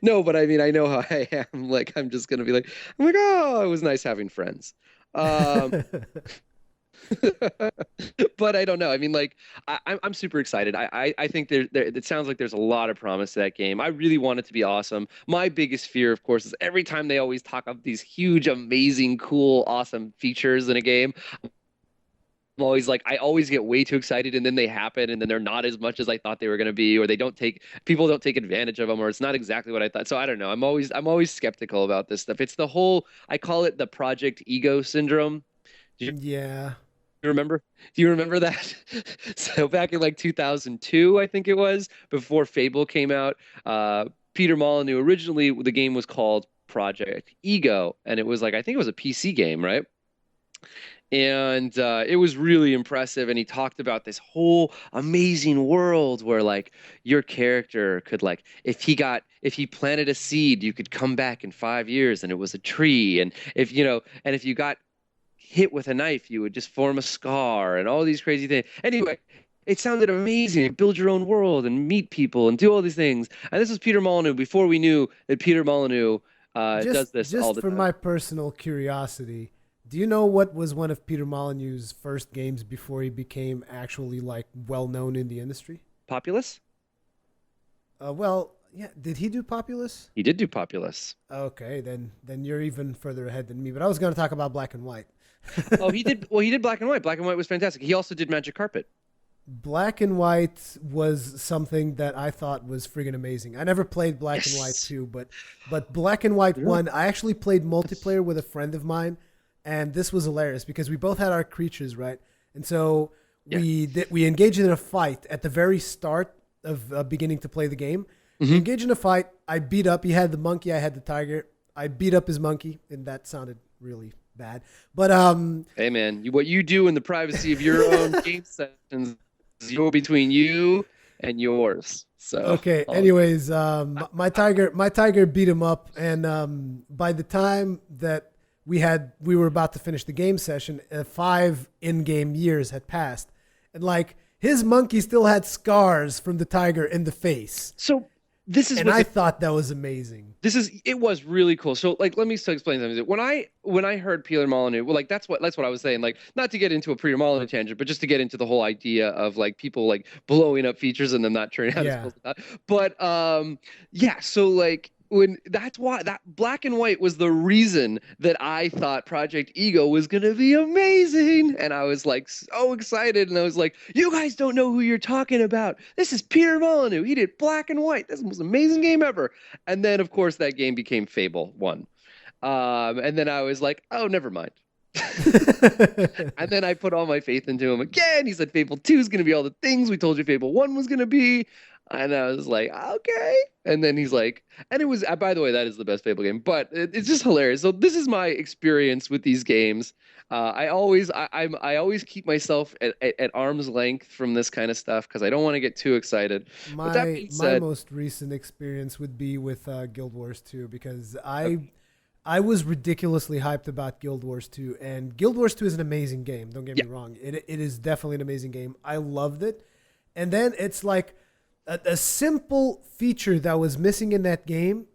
no, but I mean, I know how I am. Like, I'm just gonna be like, I'm like, oh, it was nice having friends. But I don't know. I mean, like, I'm super excited. I think it sounds like there's a lot of promise to that game. I really want it to be awesome. My biggest fear, of course, is every time they always talk of these huge, amazing, cool, awesome features in a game, I'm always like, I always get way too excited, and then they happen, and then they're not as much as I thought they were going to be, or people don't take advantage of them, or it's not exactly what I thought. So I don't know. I'm always skeptical about this stuff. It's the whole, I call it the Project Ego syndrome. Yeah. You remember? Do you remember that? So back in like 2002, I think it was, before Fable came out, Peter Molyneux, originally the game was called Project Ego, and it was like, I think it was a PC game, right? And it was really impressive, and he talked about this whole amazing world where like your character could, like, if he planted a seed, you could come back in 5 years and it was a tree, and if you got hit with a knife, you would just form a scar, and all these crazy things. Anyway, it sounded amazing. Build your own world and meet people and do all these things. And this was Peter Molyneux before we knew that Peter Molyneux does this all the time. Just for time. my personal curiosity, do you know what was one of Peter Molyneux's first games before he became actually like well known in the industry? Populous? Well, yeah. Did he do Populous? He did do Populous. Okay, then you're even further ahead than me. But I was going to talk about Black and White. Oh, he did. Well, he did Black and White. Black and White was fantastic. He also did Magic Carpet. Black and White was something that I thought was friggin' amazing. I never played Black and White 2, but Black and White 1, I actually played multiplayer with a friend of mine, and this was hilarious because we both had our creatures, right? And so we engaged in a fight at the very start of beginning to play the game. Mm-hmm. We engaged in a fight. I beat up. He had the monkey. I had the tiger. I beat up his monkey, and that sounded really bad. But hey man, what you do in the privacy of your own game sessions is between you and yours. So okay. Anyways, my tiger beat him up, and by the time that we were about to finish the game session, 5 in-game years had passed, and like his monkey still had scars from the tiger in the face. So this is, and I thought that was amazing. It was really cool. So like, let me explain something. When I heard Peter Molyneux, well, like that's what I was saying. Like, not to get into a Peter Molyneux tangent, but just to get into the whole idea of like people like blowing up features and them not turning out as supposed to. But so like when that's why that black and white was the reason that I thought Project Ego was gonna be amazing. And I was like so excited. And I was like, you guys don't know who you're talking about. This is Peter Molyneux. He did black and white. That's the most amazing game ever. And then of course that game became Fable 1. And then I was like, oh, never mind. And then I put all my faith into him again. He said Fable 2 is going to be all the things we told you Fable 1 was going to be. And I was like, okay. And then he's like, and it was, by the way, that is the best Fable game, but it's just hilarious. So this is my experience with these games. I always keep myself at arm's length from this kind of stuff because I don't want to get too excited. But that My being my said, most recent experience would be with Guild Wars 2 because okay, I was ridiculously hyped about Guild Wars 2, and Guild Wars 2 is an amazing game. Don't get yeah, me wrong; it is definitely an amazing game. I loved it, and then it's like a simple feature that was missing in that game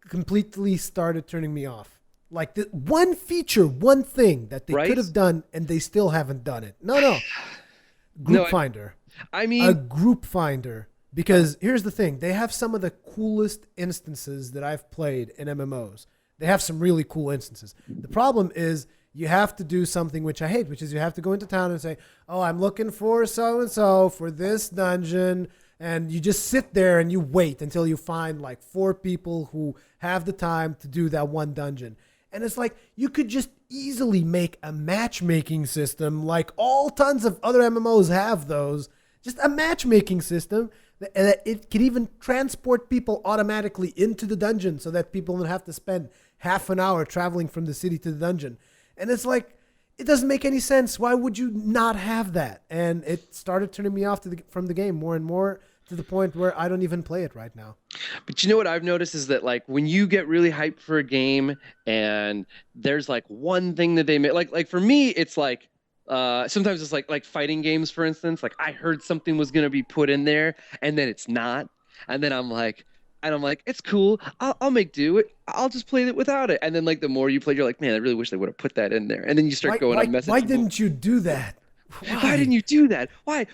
completely started turning me off. Like the one feature, one thing that they could right? have done, and they still haven't done it. No, No, group finder. I A mean, group finder. Because here's the thing, they have some of the coolest instances that I've played in MMOs. They have some really cool instances. The problem is you have to do something which I hate, which is you have to go into town and say, oh, I'm looking for so and so for this dungeon. And you just sit there and you wait until you find like 4 people who have the time to do that one dungeon. And it's like you could just easily make a matchmaking system like all tons of other MMOs have those. Just a matchmaking system that it can even transport people automatically into the dungeon so that people don't have to spend half an hour traveling from the city to the dungeon. And it's like, it doesn't make any sense. Why would you not have that? And it started turning me off from the game more and more to the point where I don't even play it right now. but you know what I've noticed is that like when you get really hyped for a game and there's like one thing that they make, like for me, it's like sometimes it's like fighting games, for instance. Like I heard something was gonna be put in there and then it's not, and then I'm like, it's cool. I'll make do. I'll just play it without it. And then like the more you play, you're like, man, I really wish they would have put that in there. And then you Why, start going why, on why message boards. didn't you do that? Why didn't Why? you do that? Why?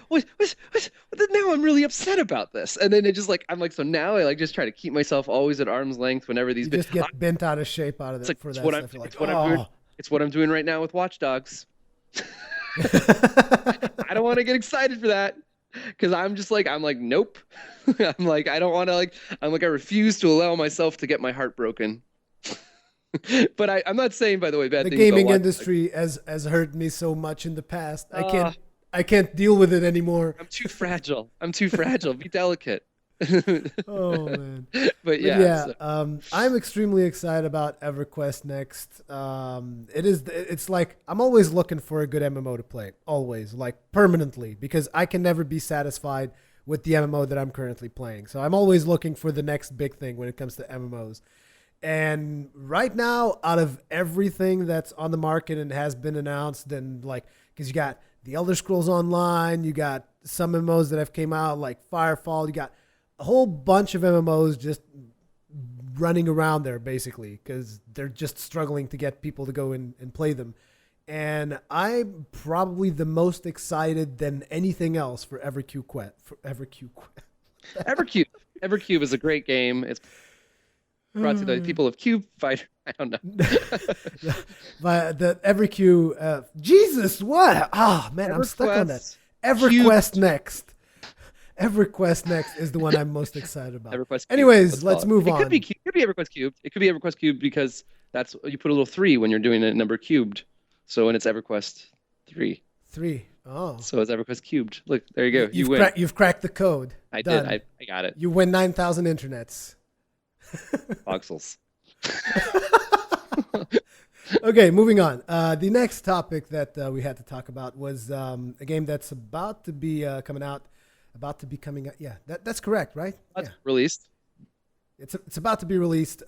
Now I'm really upset about this. And then it just like I'm like so now I like just try to keep myself always at arm's length whenever these. You just get bent out of shape out of It's it like for it's that what I'm stuff. You're like, it's what I'm doing. oh. It's what I'm doing right now with Watch Dogs. I don't want to get excited for that because I'm like nope. I'm like I don't want to like I'm like I refuse to allow myself to get my heart broken. But I'm not saying by the way bad The things about gaming Watch Dogs. industry has hurt me so much in the past. Uh, I can't deal with it anymore. I'm too fragile. I'm too fragile. Be delicate. Oh man. But But yeah, yeah, so, I'm extremely excited about EverQuest Next. It's like I'm always looking for a good MMO to play, always, like permanently, because I can never be satisfied with the MMO that I'm currently playing. So I'm always looking for the next big thing when it comes to MMOs. And right now, out of everything that's on the market and has been announced, and like, because you got the Elder Scrolls Online, you got some MMOs that have came out like Firefall, you got a whole bunch of MMOs just running around there basically because they're just struggling to get people to go in and play them. And I'm probably the most excited than anything else for EverQuest. Evercube. Evercube is a great game. It's brought to the people of Cube Fighter. I don't know. But the EverQ, Jesus, what? Ah, man, I'm stuck on that. EverQuest Cube. Next. EverQuest Next is the one I'm most excited about. EverQuest Cube. Anyways, let's move It on. could be Cube. It could be EverQuest Cubed. It could be EverQuest Cubed because that's you put a little 3 when you're doing a number cubed. So when it's EverQuest 3. 3. Oh. So it's EverQuest Cubed. Look, there you go. You win. You've cracked the code. I Done. did. I got it. You win 9,000 internets. Voxels. Okay, moving on. The next topic that we had to talk about was a game that's about to be coming out. Yeah, that's correct, right? That's Yeah, released. it's about to be released.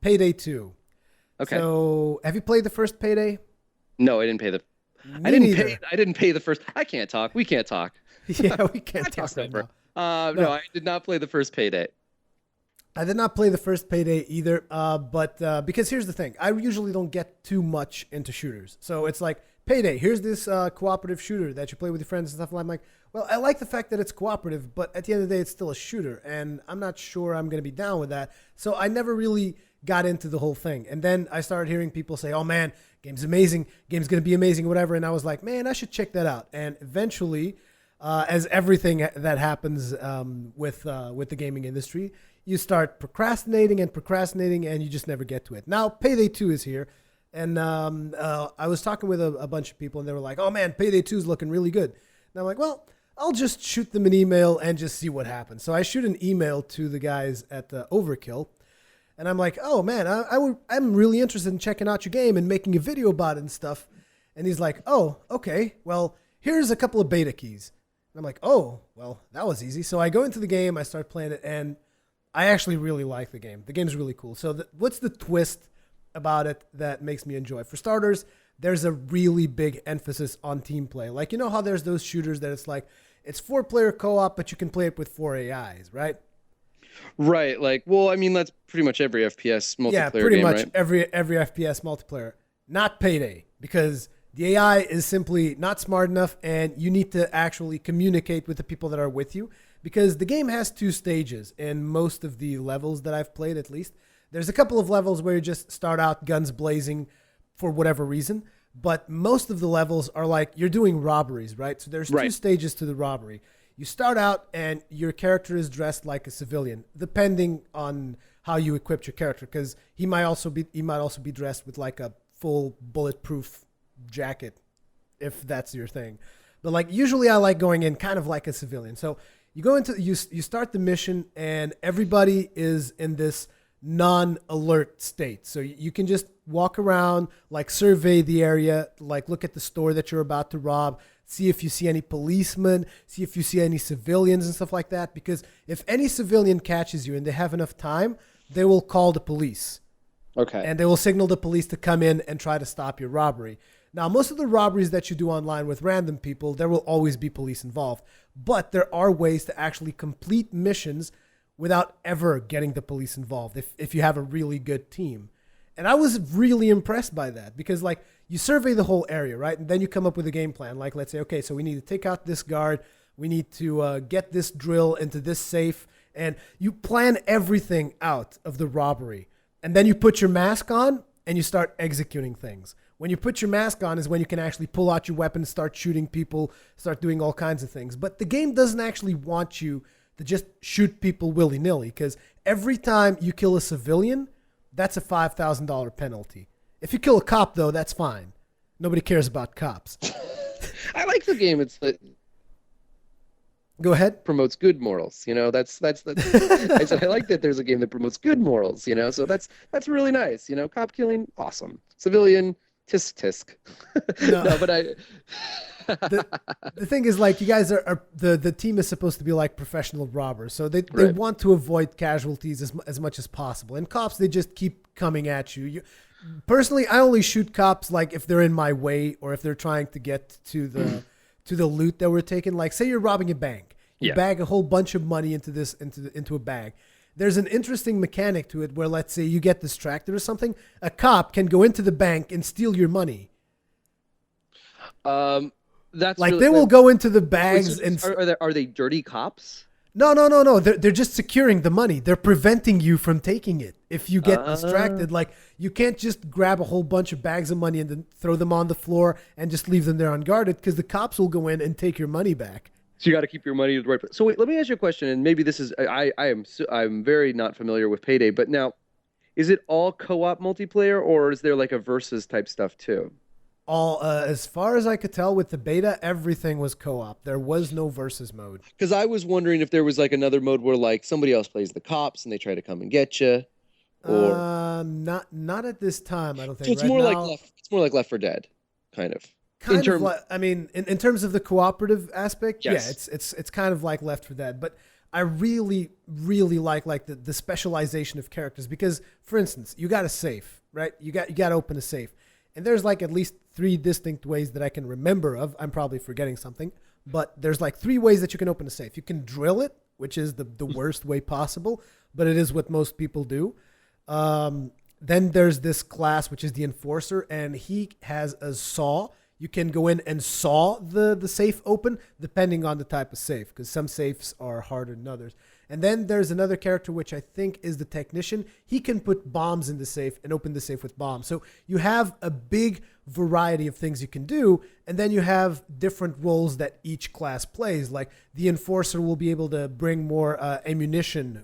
Payday 2. Okay. So, have you played the first Payday? No, I didn't pay the. Me neither. I didn't pay the first. I can't talk. We can't talk. Yeah, we can't Podcast's talk right over. now. No, No. I did not play the first Payday. I did not play the first Payday either, but because here's the thing. I usually don't get too much into shooters. So it's like Payday, here's this cooperative shooter that you play with your friends and stuff. And I'm like, well, I like the fact that it's cooperative, but at the end of the day, it's still a shooter, and I'm not sure I'm going to be down with that. So I never really got into the whole thing. And then I started hearing people say, oh man, game's amazing, game's going to be amazing, whatever. And I was like, man, I should check that out. And eventually, as everything that happens with the gaming industry, you start procrastinating, and you just never get to it. Now, Payday 2 is here. And I was talking with a bunch of people, and they were like, oh man, Payday 2 is looking really good. And I'm like, well, I'll just shoot them an email and just see what happens. So I shoot an email to the guys at Overkill. And I'm like, oh man, I'm really interested in checking out your game and making a video about it and stuff. And he's like, oh, okay, well, here's a couple of beta keys. And I'm like, oh, well, that was easy. So I go into the game, I start playing it, and I actually really like the game. The game's really cool. So what's the twist about it that makes me enjoy? For starters, there's a really big emphasis on team play. Like, you know how there's those shooters that it's like, it's 4-player co-op, but you can play it with 4 AIs, right? Right. Like, well, I mean, that's pretty much every FPS multiplayer Yeah, pretty game, much right? every FPS multiplayer. Not Payday, because the AI is simply not smart enough, and you need to actually communicate with the people that are with you, because the game has 2 stages in most of the levels that I've played, at least. There's a couple of levels where you just start out guns blazing for whatever reason, but most of the levels are like you're doing robberies, right? So there's 2 stages to the robbery. You start out and your character is dressed like a civilian, depending on how you equipped your character, because he might also be dressed with like a full bulletproof jacket, if that's your thing. But like usually I like going in kind of like a civilian. So you go into you start the mission, and everybody is in this non-alert state. So you can just walk around, like survey the area, like look at the store that you're about to rob, see if you see any policemen, see if you see any civilians and stuff like that. Because if any civilian catches you and they have enough time, they will call the police. Okay. And they will signal the police to come in and try to stop your robbery. Now, most of the robberies that you do online with random people, there will always be police involved. But there are ways to actually complete missions without ever getting the police involved if you have a really good team. And I was really impressed by that, because like you survey the whole area, right? And then you come up with a game plan. Like, let's say, okay, so we need to take out this guard. We need to get this drill into this safe. And you plan everything out of the robbery. And then you put your mask on and you start executing things. When you put your mask on is when you can actually pull out your weapon, start shooting people, start doing all kinds of things. But the game doesn't actually want you to just shoot people willy-nilly, because every time you kill a civilian, that's a $5,000 penalty. If you kill a cop, though, that's fine. Nobody cares about cops. I like the game. It's Go ahead. promotes good morals. You know, that's I said I like that there's a game that promotes good morals. You know, so that's really nice. You know, cop killing, awesome. Civilian, tisk tisk. No. No, but The thing is, like, you guys are the team is supposed to be like professional robbers, so they Right. want to avoid casualties as much as possible. And cops, they just keep coming at you. Personally, I only shoot cops like if they're in my way or if they're trying to get to the loot that we're taking. Like, say you're robbing a bank, you Yeah. bag a whole bunch of money into a bag. There's an interesting mechanic to it where, let's say you get distracted or something, a cop can go into the bank and steal your money. that's Like, really, they will go into the wait, bags so and are they dirty cops? No. They're just securing the money. They're preventing you from taking it. If you get distracted, like, you can't just grab a whole bunch of bags of money and then throw them on the floor and just leave them there unguarded, because the cops will go in and take your money back. So you got to keep your money in the right place. So wait, let me ask you a question, and maybe this is I'm very not familiar with Payday, but now, is it all co-op multiplayer, or is there like a versus type stuff too? As far as I could tell with the beta, everything was co-op. There was no versus mode. Because I was wondering if there was like another mode where like somebody else plays the cops and they try to come and get you, or Not at this time, I don't think. so it's Right more now, like It's more like Left 4 Dead, kind of. kind of like, I mean, in terms of the cooperative aspect, Yes. yeah, it's kind of like Left 4 Dead. But I really, really like the specialization of characters, because, for instance, you got a safe, right? You got to open a safe. And there's like at least 3 distinct ways that I can remember of. I'm probably forgetting something, but there's like 3 ways that you can open a safe. You can drill it, which is the worst way possible, but it is what most people do. Then there's this class, which is the enforcer, and he has a saw. you can go in and saw the safe open, depending on the type of safe, because some safes are harder than others. And then there's another character, which I think is the technician. He can put bombs in the safe and open the safe with bombs. So you have a big variety of things you can do. And then you have different roles that each class plays. Like the enforcer will be able to bring more ammunition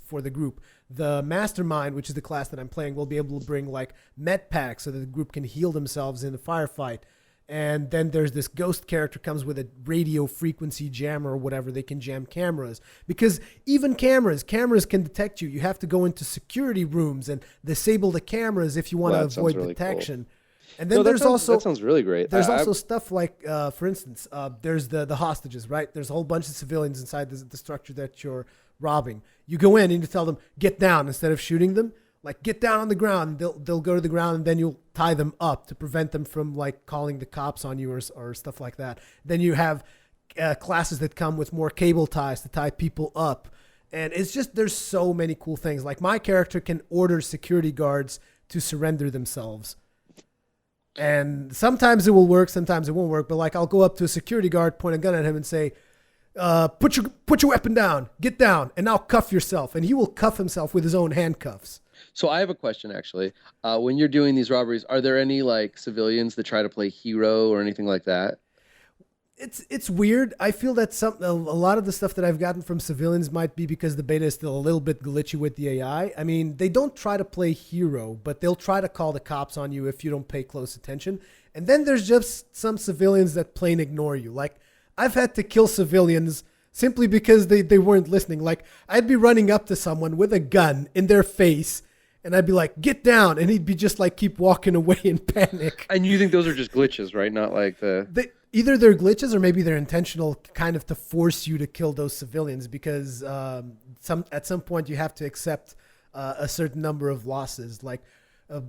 for the group. The mastermind, which is the class that I'm playing, will be able to bring like med packs so that the group can heal themselves in the firefight. And then there's this ghost character comes with a radio frequency jammer or whatever. They can jam cameras, because even cameras can detect you. You have to go into security rooms and disable the cameras if you want to avoid really detection. Cool. And then that sounds really great. There's also stuff like, for instance, there's the hostages, right? There's a whole bunch of civilians inside the structure that you're robbing. You go in and you tell them, get down, instead of shooting them. Like, get down on the ground. They'll go to the ground, and then you'll tie them up to prevent them from like calling the cops on you or stuff like that. Then you have classes that come with more cable ties to tie people up. And it's just, there's so many cool things. Like, my character can order security guards to surrender themselves. And sometimes it will work, sometimes it won't work. But like, I'll go up to a security guard, point a gun at him and say, put your weapon down, get down, and now cuff yourself. And he will cuff himself with his own handcuffs. So I have a question, actually. When you're doing these robberies, are there any like civilians that try to play hero or anything like that? It's weird. I feel that a lot of the stuff that I've gotten from civilians might be because the beta is still a little bit glitchy with the AI. I mean, they don't try to play hero, but they'll try to call the cops on you if you don't pay close attention. And then there's just some civilians that plain ignore you. Like, I've had to kill civilians simply because they weren't listening. Like, I'd be running up to someone with a gun in their face, and I'd be like, get down. And he'd be just like, keep walking away in panic. And you think those are just glitches, right? Not like either they're glitches or maybe they're intentional, kind of to force you to kill those civilians, because at some point you have to accept a certain number of losses. Like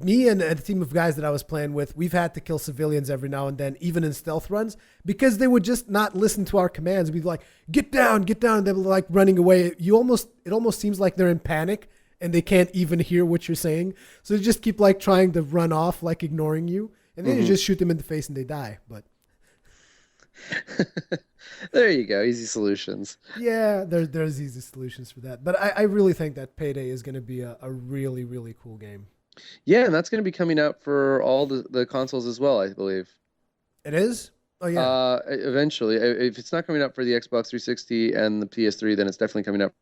me and a team of guys that I was playing with, we've had to kill civilians every now and then, even in stealth runs, because they would just not listen to our commands. We'd be like, get down. And they were like running away. It almost seems like they're in panic and they can't even hear what you're saying. So they just keep like trying to run off, like ignoring you. And then you just shoot them in the face and they die. But there you go. Easy solutions. Yeah, there's easy solutions for that. But I really think that Payday is going to be a really, really cool game. Yeah, and that's going to be coming out for all the consoles as well, I believe. It is? Oh, yeah. Eventually. If it's not coming out for the Xbox 360 and the PS3, then it's definitely coming out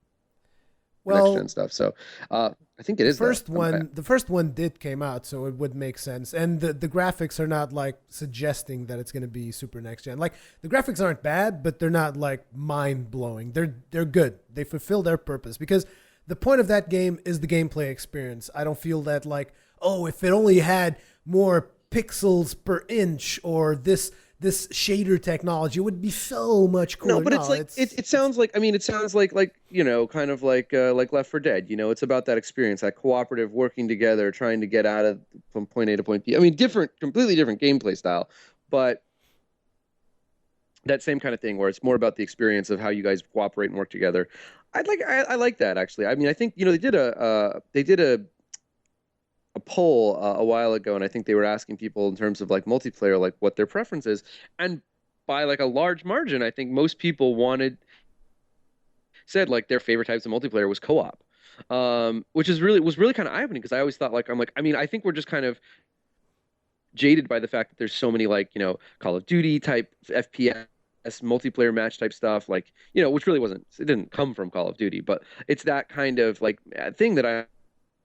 for next-gen stuff. So I think it is. The first one did came out, so it would make sense. And the graphics are not like suggesting that it's going to be super next-gen. Like, the graphics aren't bad, but they're not like mind-blowing. They're good. They fulfill their purpose, because the point of that game is the gameplay experience. I don't feel that like, oh, if it only had more pixels per inch or this shader technology, it would be so much cooler. No, but it's like it sounds like, I mean, it sounds like you know, kind of like Left 4 Dead. You know, it's about that experience, that cooperative working together, trying to get out of from point A to point B. I mean, completely different gameplay style, but that same kind of thing where it's more about the experience of how you guys cooperate and work together. I like that, actually. I mean, I think, you know, they did a poll a while ago, and I think they were asking people in terms of like multiplayer, like what their preference is, and by like a large margin, I think most people said like their favorite types of multiplayer was co-op, which was really kind of eye-opening, because I always thought like, I mean, I think we're just kind of jaded by the fact that there's so many like, you know, Call of Duty type FPS multiplayer match type stuff, like, you know, which really it didn't come from Call of Duty, but it's that kind of like thing that I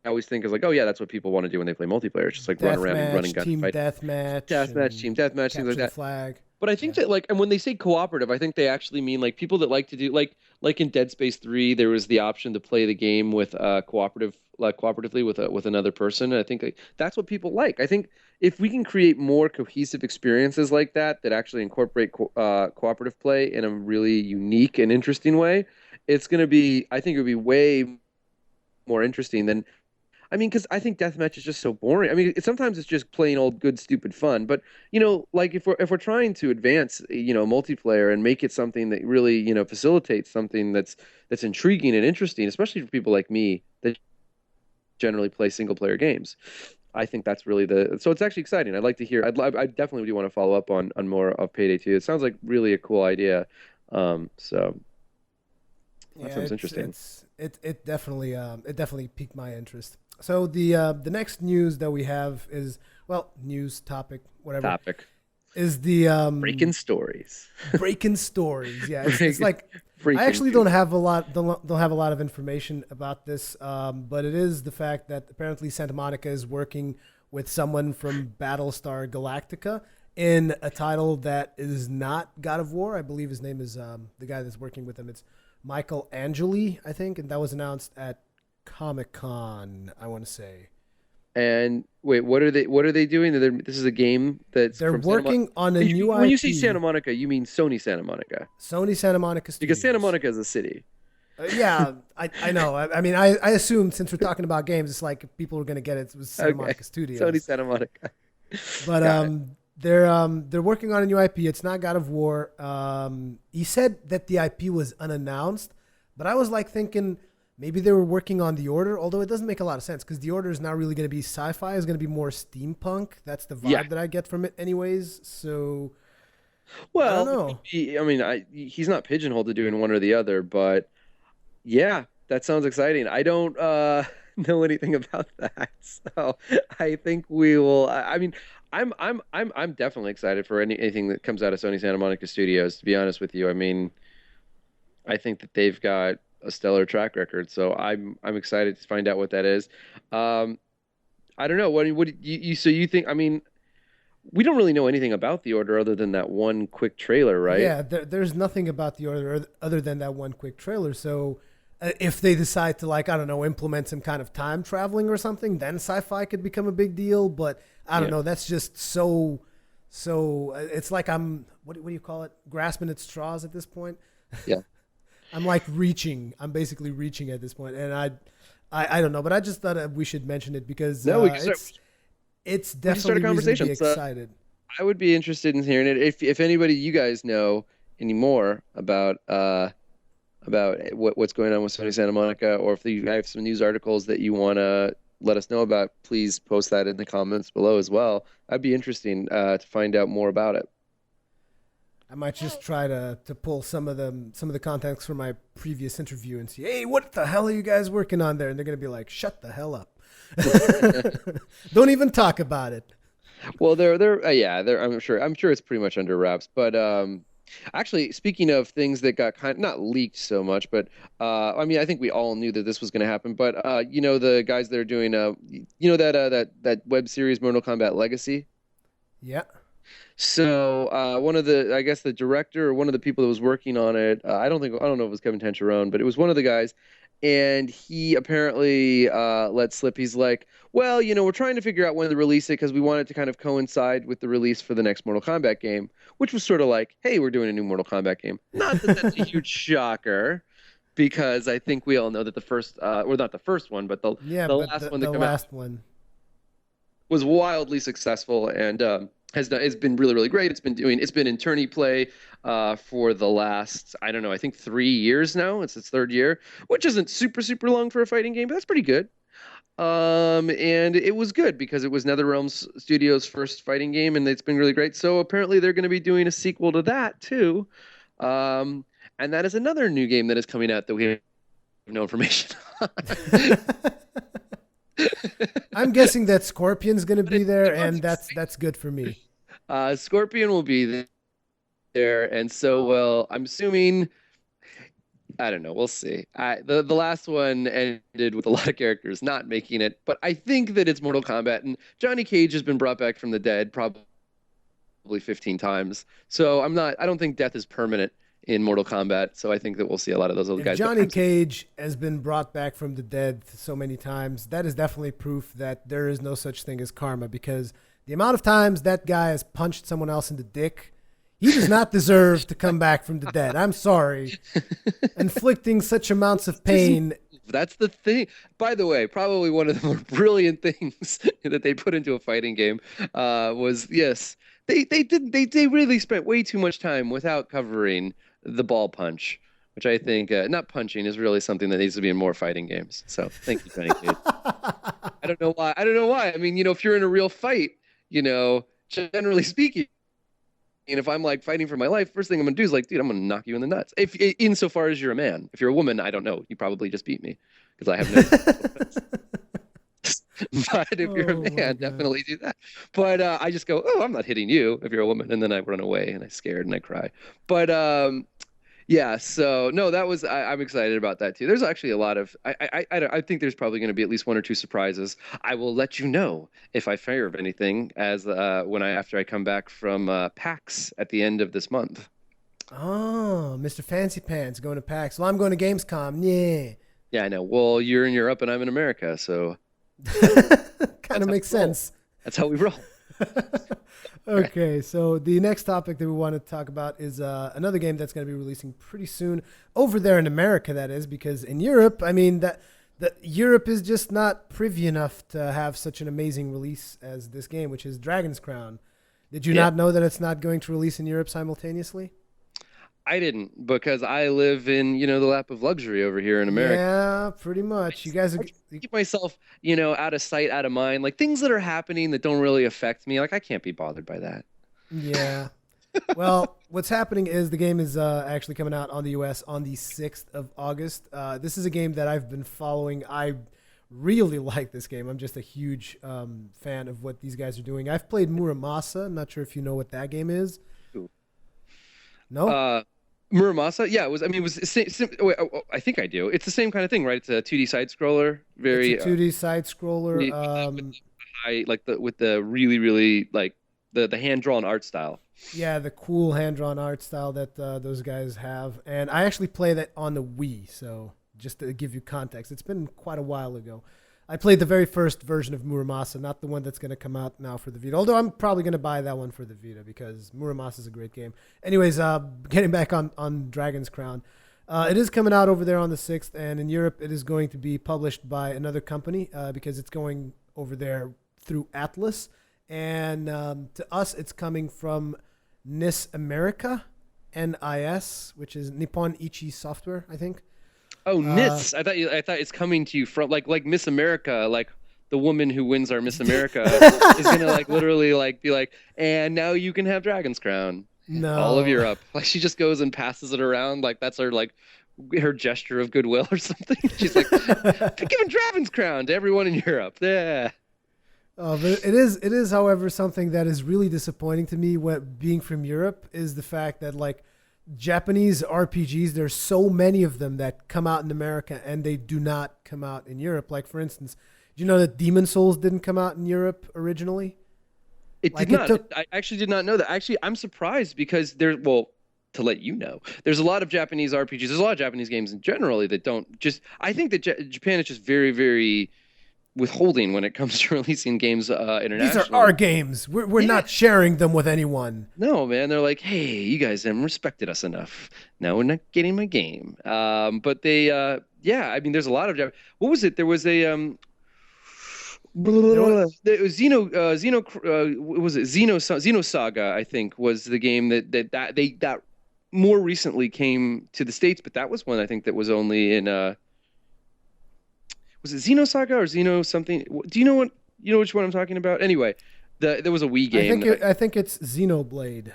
always think is like, oh yeah, that's what people want to do when they play multiplayer. It's just like run around and running gun fight. Team deathmatch, things like that. Flag. But I think that like, and when they say cooperative, I think they actually mean like people that like to do like in Dead Space 3, there was the option to play the game with cooperatively with another person. And I think that's what people like. I think if we can create more cohesive experiences like that actually incorporate cooperative play in a really unique and interesting way, it's going to be, I think it would be way more interesting than, I mean, because I think deathmatch is just so boring. I mean, sometimes it's just plain old good stupid fun. But you know, like if we're trying to advance, you know, multiplayer and make it something that really, you know, facilitates something that's intriguing and interesting, especially for people like me that generally play single player games, I think that's really the so it's actually exciting. I'd like to hear. I definitely do want to follow up on more of Payday 2. It sounds like really a cool idea. So that Yeah, sounds interesting. it definitely piqued my interest. So the next news that we have is, well, news topic, whatever, Topic. is the Breaking stories. breaking stories. Yeah, it's Breaking, like I breaking actually news. don't have a lot of information about this, but it is the fact that apparently Santa Monica is working with someone from Battlestar Galactica in a title that is not God of War. I believe his name is the guy that's working with him. It's Michael Angeli, I think, and that was announced at Comic Con. I want to say And wait, what are they doing? This is a game that's they're from Santa Monica. working on a new When you say Santa IP. Monica, you mean Sony Santa Monica, Sony Santa Monica because Santa Studios. Monica is a city. Yeah, I know. I mean, I assumed since we're talking about games, it's like people are gonna get it. It was Santa Okay, Monica Sony Studios, Santa Monica. but Got it. they're working on a new IP. It's not God of War. He said that the IP was unannounced, but I was like thinking maybe they were working on The Order. Although it doesn't make a lot of sense because The Order is not really going to be sci-fi. It's going to be more steampunk. That's the Yeah. vibe that I get from it, anyways. So I don't Well, it could know. be, I mean, he's not pigeonholed to doing one or the other, but yeah, that sounds exciting. I don't know anything about that, so I think we will. I mean, I'm definitely excited for anything that comes out of Sony Santa Monica Studios. To be honest with you, I mean, I think that they've got a stellar track record, so I'm excited to find out what that is. Um, I don't know. What so you think? I mean, we don't really know anything about the order other than that one quick trailer, right? Yeah, there's nothing about The Order other than that one quick trailer. So if they decide to, like, I don't know, implement some kind of time traveling or something, then sci-fi could become a big deal. But I don't Yeah, know. That's just so. It's like I'm what do you call it? Grasping at straws at this point. yeah. I'm like reaching. I'm basically reaching at this point, and I don't know. But I just thought we should mention it because No, it's we can start a definitely reason to be conversation. So excited. I would be interested in hearing it. If anybody you guys know any more about what's going on with Sony Santa Monica, or if you have some news articles that you want to let us know about, please post that in the comments below as well. I'd be interesting to find out more about it. I might just try to pull some of the contacts from my previous interview and see, hey, what the hell are you guys working on there? And they're gonna be like, shut the hell up. Don't even talk about it. Well, they're yeah, they're I'm sure it's pretty much under wraps. But actually, speaking of things that got kind of not leaked so much, but I mean, I think we all knew that this was going to happen. But the guys that are doing that web series Mortal Kombat Legacy. Yeah. So one of the, I guess the director or one of the people that was working on it, I don't know if it was Kevin Tancherone, but it was one of the guys, and he apparently let slip. He's like, well, we're trying to figure out when to release it because we want it to kind of coincide with the release for the next Mortal Kombat game, which was sort of like, hey, we're doing a new Mortal Kombat game. Not that that's a huge shocker, because I think we all know that the first, or not the first one, but the Yeah, the but last one the that came out last one. was wildly successful and it's been really really great. It's been in tourney play for the last, I don't know, I think 3 years now. It's its third year, which isn't super super long for a fighting game, but that's pretty good. And it was good because it was NetherRealm Studios' first fighting game, and it's been really great. So apparently they're going to be doing a sequel to that too. Um, and that is another new game that is coming out that we have no information on. I'm guessing that Scorpion's gonna But be there, it looks and that's good for me. Scorpion will be there, and so well. I'm assuming. I don't know. We'll see. The last one ended with a lot of characters not making it, but I think that it's Mortal Kombat, and Johnny Cage has been brought back from the dead probably 15 times. So I'm not. I don't think death is permanent in Mortal Kombat. So I think that we'll see a lot of those old If guys. But Johnny Cage has been brought back from the dead so many times, that is definitely proof that there is no such thing as karma because the amount of times that guy has punched someone else in the dick, he does not deserve to come back from the dead. I'm sorry. Inflicting such amounts of pain. That's the thing. By the way, probably one of the more brilliant things that they put into a fighting game was, yes, they really spent way too much time without covering the ball punch. which I think not punching is really something that needs to be in more fighting games. So thank you, Johnny Cage. I don't know why. I don't know why. I mean, if you're in a real fight, generally speaking, and if I'm like fighting for my life, first thing I'm gonna do is like, dude, I'm gonna knock you in the nuts. If insofar as you're a man, if you're a woman, I don't know. You probably just beat me because I have no. But if you're a Oh my man, god. definitely do that. But I just go, oh, I'm not hitting you if you're a woman, and then I run away and I scared and I cry. But yeah, so no, I'm excited about that too. There's actually a lot of I think there's probably going to be at least one or two surprises. I will let you know if I fire of anything as when I after I come back from PAX at the end of this month. Oh, Mr. Fancy Pants going to PAX. Well, I'm going to Gamescom. Yeah. Yeah, I know. Well, you're in Europe and I'm in America, so Kind that's of how makes we roll. sense. That's how we roll. Okay, so the next topic that we want to talk about is another game that's going to be releasing pretty soon over there in America. That is because in Europe, I mean that Europe is just not privy enough to have such an amazing release as this game, which is Dragon's Crown. Did you Yeah, not know that it's not going to release in Europe simultaneously? I didn't because I live in, the lap of luxury over here in America. Yeah, pretty much. You guys are. I keep myself, out of sight, out of mind. Like things that are happening that don't really affect me. Like I can't be bothered by that. Yeah. Well, what's happening is the game is actually coming out on the US on the 6th of August. This is a game that I've been following. I really like this game. I'm just a huge fan of what these guys are doing. I've played Muramasa. I'm not sure if you know what that game is. Ooh. No? Uh, Muramasa, yeah, it was. I mean, it was. Wait, I think I do. It's the same kind of thing, right? It's a 2D side scroller, It's a very 2D side scroller. really high, like with the really really like the hand drawn art style. Yeah, the cool hand drawn art style that those guys have. And I actually play that on the Wii. So just to give you context, it's been quite a while ago. I played the very first version of Muramasa, not the one that's going to come out now for the Vita. Although I'm probably going to buy that one for the Vita because Muramasa is a great game. Anyways, getting back on Dragon's Crown. It is coming out over there on the 6th, and in Europe it is going to be published by another company because it's going over there through Atlas. And to us, it's coming from NIS America, NIS, which is Nippon Ichi Software, I think. Oh, Uh, Nits. I thought it's coming to you from like Miss America, like the woman who wins our Miss America is gonna like literally like be like, and now you can have Dragon's Crown, all of no. Europe. Like she just goes and passes it around, like that's her gesture of goodwill or something. She's like, giving Dragon's Crown to everyone in Europe. Yeah. But it is, however, something that is really disappointing to me. What being from Europe is the fact that like Japanese RPGs, there's so many of them that come out in America and they do not come out in Europe. Like for instance, do you know that Demon Souls didn't come out in Europe originally? It did Like it not. took. I actually did not know that. Actually, I'm surprised because well, to let you know, there's a lot of Japanese RPGs. There's a lot of Japanese games in generally that don't just. I think that Japan is just very, very withholding when it comes to releasing games These are internationally. our games. We're Yeah. not sharing them with anyone. No, man. They're like, hey, you guys haven't respected us enough. Now we're not getting my game. But yeah. I mean, there's a lot of What was it? There was a There was, it was what was it Xenosaga, I think, was the game that more recently came to the States, but that was one I think that was only in was it Xenosaga or Xeno something? Do you know which one I'm talking about? Anyway, there was a Wii I game think that I think it's Xenoblade.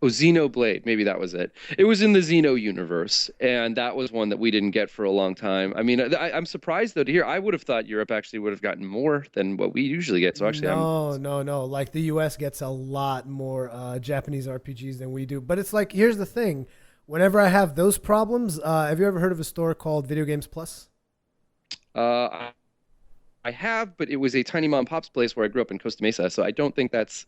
oh, Xenoblade, maybe that was it. It was in the Xeno universe, and that was one that we didn't get for a long time. I mean, I'm surprised though to hear. I would have thought Europe actually would have gotten more than what we usually get. So actually, I'm No, no, no. Like the US gets a lot more Japanese RPGs than we do. But it's like here's the thing. Whenever I have those problems, have you ever heard of a store called Video Games Plus? I, I have, but it was a tiny mom and pop's place where I grew up in Costa Mesa, so I don't think that's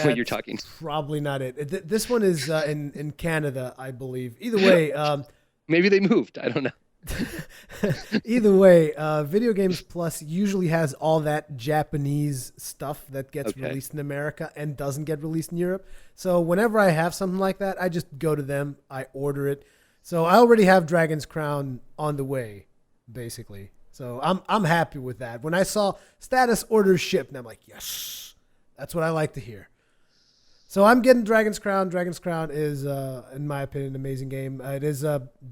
what you're That's talking. probably not it. This one is in Canada, I believe. Either way, Maybe they moved. I don't know. either way, Video Games Plus usually has all that Japanese stuff that gets Okay. released in America and doesn't get released in Europe. So whenever I have something like that, I just go to them, I order it. So I already have Dragon's Crown on the way, basically. So I'm happy with that. When I saw status orders shipped, and I'm like, yes, that's what I like to hear. So I'm getting Dragon's Crown. Dragon's Crown is, in my opinion, an amazing game. It is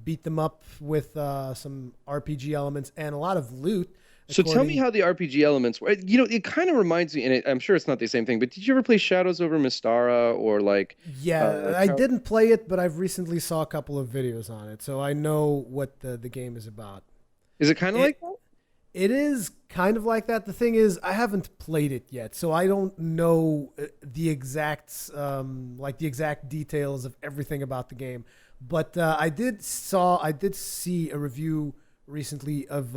beat them up with some RPG elements and a lot of loot. So tell me According, how the RPG elements were. You know, it kind of reminds me, and I'm sure it's not the same thing, but did you ever play Shadows over Mystara or like yeah, I didn't play it, but I've recently saw a couple of videos on it, so I know what the game is about. is it kind of It like that? it is kind of like that. The thing is, I haven't played it yet, so I don't know the exact like the exact details of everything about the game. But I did see a review recently of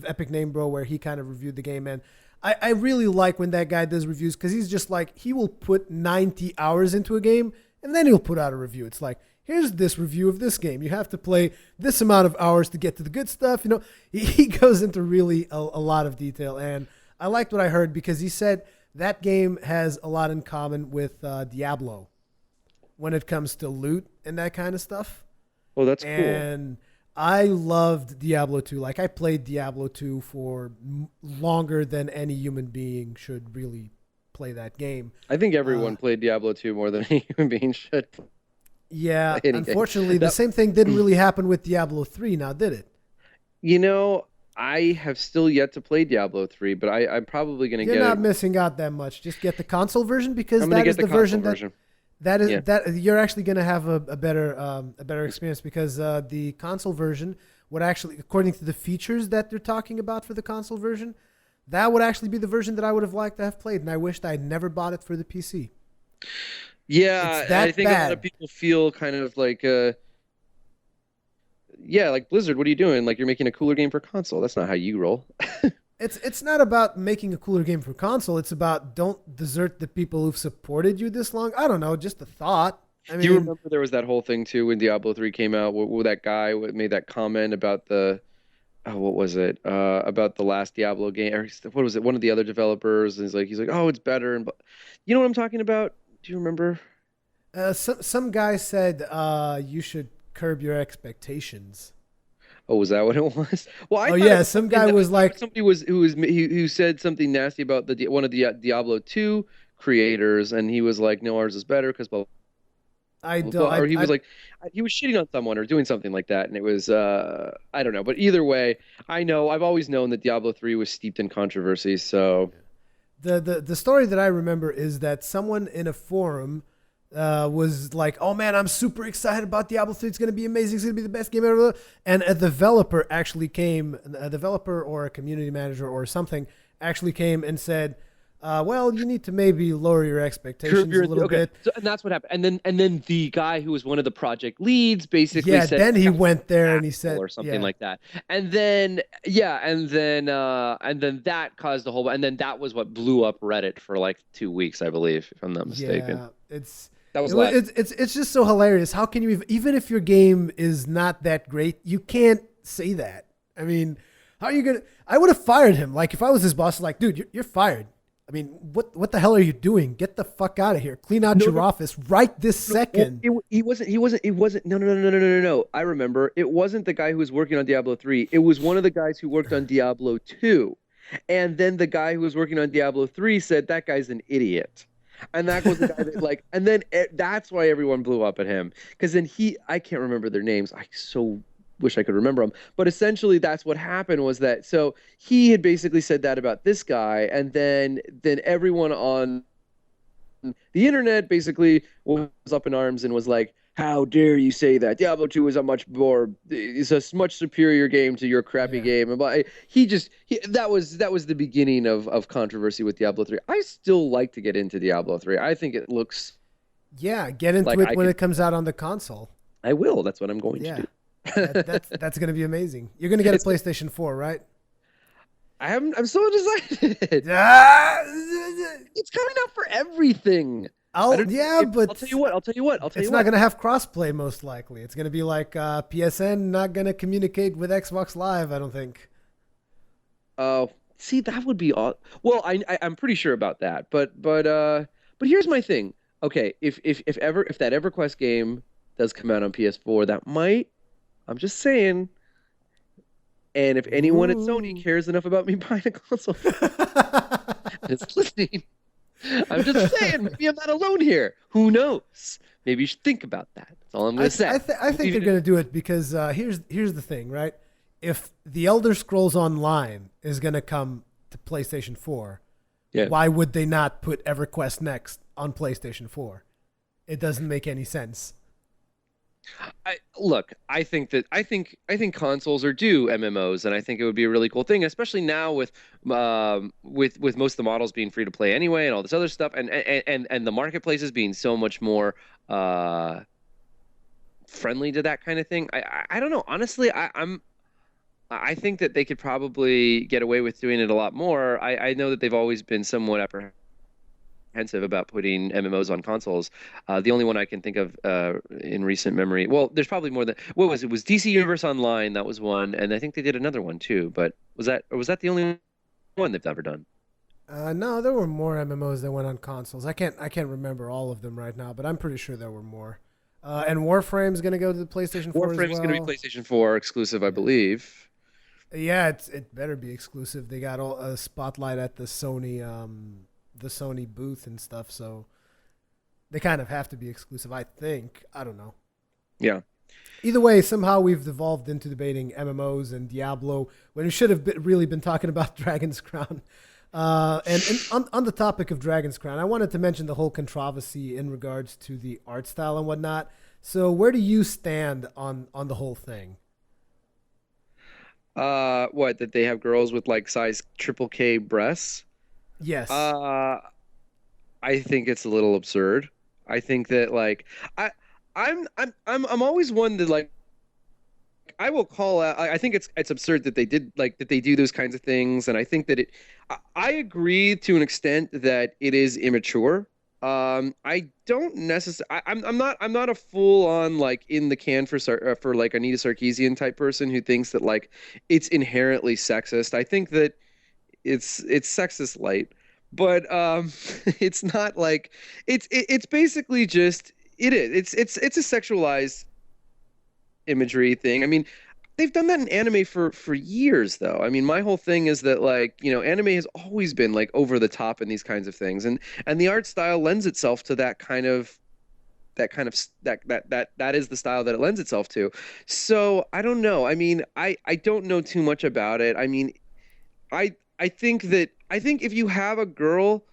Epic Name Bro where he kind of reviewed the game, and I really like when that guy does reviews because he's just like he will put 90 hours into a game and then he'll put out a review. It's like here's this review of this game. You have to play this amount of hours to get to the good stuff. You know, he goes into really a lot of detail, and I liked what I heard because he said that game has a lot in common with Diablo when it comes to loot and that kind of stuff. Oh, that's cool. And I loved Diablo 2. Like I played Diablo 2 for longer than any human being should really play that game. I think Uh, everyone played Diablo 2 more than a human being should play yeah, any game. unfortunately, the That, same thing didn't really happen with Diablo 3 now, did it? you know, I have still yet to play Diablo 3, but I'm probably gonna You're get it. not missing out that much. Just get the console version because I'm gonna that is get the the console version that version. that is Yeah. that you're actually going to have a better experience because the console version would actually, according to the features that they're talking about for the console version, that would actually be the version that I would have liked to have played, and I wished I'd never bought it for the PC. It's Yeah, I that think a lot of bad. people feel kind of like yeah, like Blizzard, what are you doing? Like you're making a cooler game for console. That's not how you roll. It's not about making a cooler game for console. It's about don't desert the people who've supported you this long. I don't know, just a thought. I Do you mean, remember there was that whole thing too when Diablo 3 came out where that guy made that comment about the oh, what was it? About the last Diablo game or what was it? One of the other developers and he's like, "Oh, it's better." And you know what I'm talking about? Do you remember? some guy said you should curb your expectations. Oh, was that what it was? Well, I Oh thought it yeah, was some something guy that I was thought it was like, somebody was who said something nasty about the one of the Diablo 2 creators, and he was like, "No, ours is better because blah I blah don't, blah," or he I was like, he was shitting on someone or doing something like that, and it was I don't know, but either way, I know I've always known that Diablo 3 was steeped in controversy, so the story that I remember is that someone in a forum was like, "Oh man, I'm super excited about Diablo 3. It's going to be amazing. It's going to be the best game ever." And a developer actually came, a developer or a community manager or something actually came and said, "Well, you need to maybe lower your curb expectations your a little okay. bit." So, and that's what happened. And then the guy who was one of the project leads basically Yeah, said then this he guy's went there an and he asshole said, or something "Yeah, like that. And then yeah, and then that caused the whole and then that was what blew up Reddit for like 2 weeks, I believe, if I'm not mistaken. yeah, it's." That was It, wa- last. it's just so hilarious. How can you even if your game is not that great, you can't say that. I mean, how are you gonna? I would have fired him. Like if I was his boss, like, dude, you're fired. I mean, what the hell are you doing? Get the fuck out of here. Clean out No, your no, office right this no, well, second. he wasn't no no no no no no no no. I remember it wasn't the guy who was working on Diablo 3. It was one of the guys who worked on Diablo 2. And then the guy who was working on Diablo 3 said that guy's an idiot. And that was the guy that like and then that's why everyone blew up at him because then I can't remember their names. I so wish I could remember them. But essentially that's what happened was that so he had basically said that about this guy and then everyone on the internet basically was up in arms and was like, "How dare you say that? Diablo 2 is a much superior game to your crappy Yeah, game." And but that was the beginning of controversy with Diablo 3. I still like to get into Diablo 3. I think it looks yeah. Get into like it I when could. it comes out on the console. I will. That's what I'm going to Yeah, do. that's gonna be amazing. You're gonna get a It's PlayStation 4, right? I'm so excited. Ah, It's coming out for everything. I I'll don't. yeah, I'll but tell you what. I'll tell you what. I'll tell it's you not what. going to have crossplay most likely. It's going to be like PSN not going to communicate with Xbox Live, I don't think. See, that would be all. Well, I'm pretty sure about that. But here's my thing. Okay, if that EverQuest game does come out on PS4, that might. I'm just saying. And if anyone at Sony Ooh. cares enough about me buying a console, it's listening. I'm just saying, maybe I'm not alone here. Who knows? Maybe you should think about that. That's all I'm going to say. I think they're gonna do it because here's the thing, right? If the Elder Scrolls Online is gonna come to PlayStation 4, Yeah. why would they not put EverQuest Next on PlayStation 4? It doesn't make any sense. Look, I think consoles are due MMOs, and I think it would be a really cool thing, especially now with most of the models being free to play anyway, and all this other stuff, and the marketplaces being so much more friendly to that kind of thing. I don't know. Honestly, I think that they could probably get away with doing it a lot more. I know that they've always been somewhat apprehensive about putting MMOs on consoles. The only one I can think of in recent memory, well, there's probably more than what was it? It was DC Universe Online, that was one, and I think they did another one too. But was that the only one they've ever done? No, there were more MMOs that went on consoles. I can't remember all of them right now, but I'm pretty sure there were more. And Warframe's gonna go to the PlayStation 4 as well. Warframe's going to be PlayStation 4 exclusive, I believe. Yeah, it better be exclusive. They got all a spotlight at the Sony booth and stuff, so they kind of have to be exclusive. I think. I don't know. Yeah. Either way, somehow we've devolved into debating MMOs and Diablo when we should have really been talking about Dragon's Crown. And on the topic of Dragon's Crown, I wanted to mention the whole controversy in regards to the art style and whatnot. So, where do you stand on the whole thing? What, that they have girls with like size triple K breasts? Yes. Uh, I think it's a little absurd. I think that like I I'm always one that like I will call out. I think it's absurd that they did like that they do those kinds of things, and I think that I agree to an extent that it is immature. I don't necessarily. I'm not a full on like in the can for like Anita Sarkeesian type person who thinks that like it's inherently sexist. I think that it's sexist light, but it's not like it's basically just it is. It's a sexualized imagery thing. I mean, they've done that in anime for years though. I mean, my whole thing is that like, anime has always been like over the top in these kinds of things, and the art style lends itself to that is the style that it lends itself to. So, I don't know. I mean, I don't know too much about it. I mean, I think if you have a girl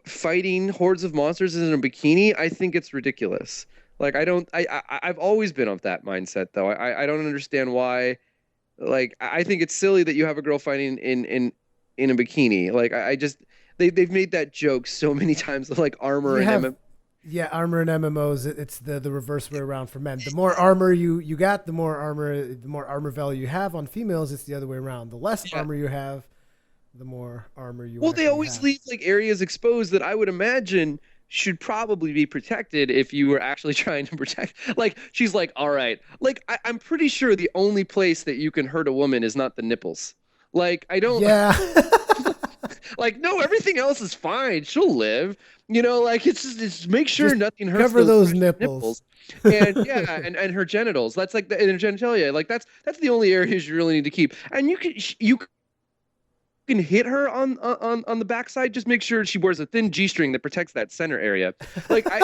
fighting hordes of monsters in a bikini, I think it's ridiculous. Like I've always been of that mindset though. I don't understand why. Like I think it's silly that you have a girl fighting in a bikini. Like I just they've made that joke so many times with like armor You and have Yeah, armor in MMOs. It's the reverse way around for men. The more armor you got, the more armor value you have. On females, it's the other way around. The less yeah. armor you have, the more armor you Well, they actually always have. leave like areas exposed that I would imagine should probably be protected if you were actually trying to protect. Like she's like, all right, like I'm pretty sure the only place that you can hurt a woman is not the nipples. Like I don't Yeah. like no, everything else is fine. She'll live. Like it's make sure Just nothing hurts cover those precious nipples. And yeah, and her genitals. That's like and her genitalia. Like that's the only areas you really need to keep. And you can hit her on the backside. Just make sure she wears a thin G-string that protects that center area. Like I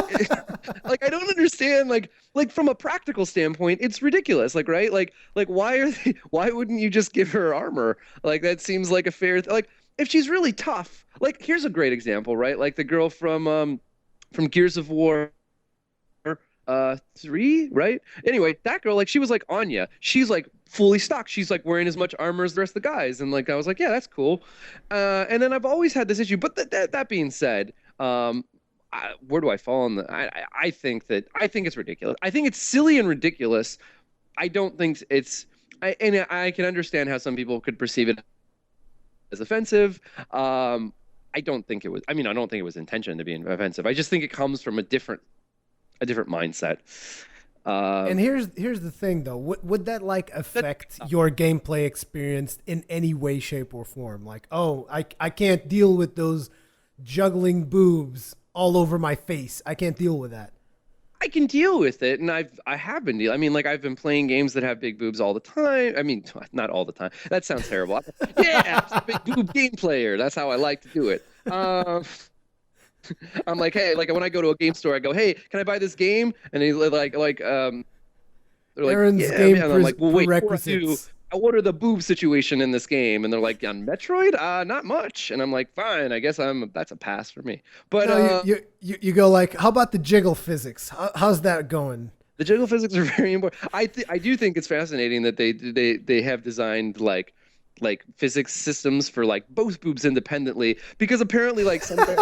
like I don't understand like from a practical standpoint, it's ridiculous. Like right? Like why wouldn't you just give her armor? Like that seems like a like if she's really tough. Like here's a great example, right? Like the girl from Gears of War 3, right? Anyway, that girl, like she was like Anya. She's like fully stocked. She's like wearing as much armor as the rest of the guys. And like I was like, yeah, that's cool. And then I've always had this issue. But that being said, where do I fall on the I think it's ridiculous. I think it's silly and ridiculous. I don't think it's I can understand how some people could perceive it as offensive. I don't think it was I don't think it was intention to be offensive. I just think it comes from a different mindset. And Um, here's the thing though. Would that like that, affect your gameplay experience in any way, shape, or form? Like, oh, I can't deal with those juggling boobs all over my face. I can't deal with that. I can deal with it, and I have been dealing. I mean, like I've been playing games that have big boobs all the time. I mean, not all the time. That sounds terrible. Yeah, I'm just a big boob game player. That's how I like to do it. I'm like, hey, like when I go to a game store, I go, hey, can I buy this game? And he's they're like, Aaron's yeah, game man. And I'm like, well, wait, before I do, prerequisites. what are the boob situation in this game? And they're like, on Metroid, not much. And I'm like, fine, I guess that's a pass for me. But No, you go like, how about the jiggle physics? How's that going? the jiggle physics are very important. I do think it's fascinating that they have designed like physics systems for like both boobs independently because apparently like some guy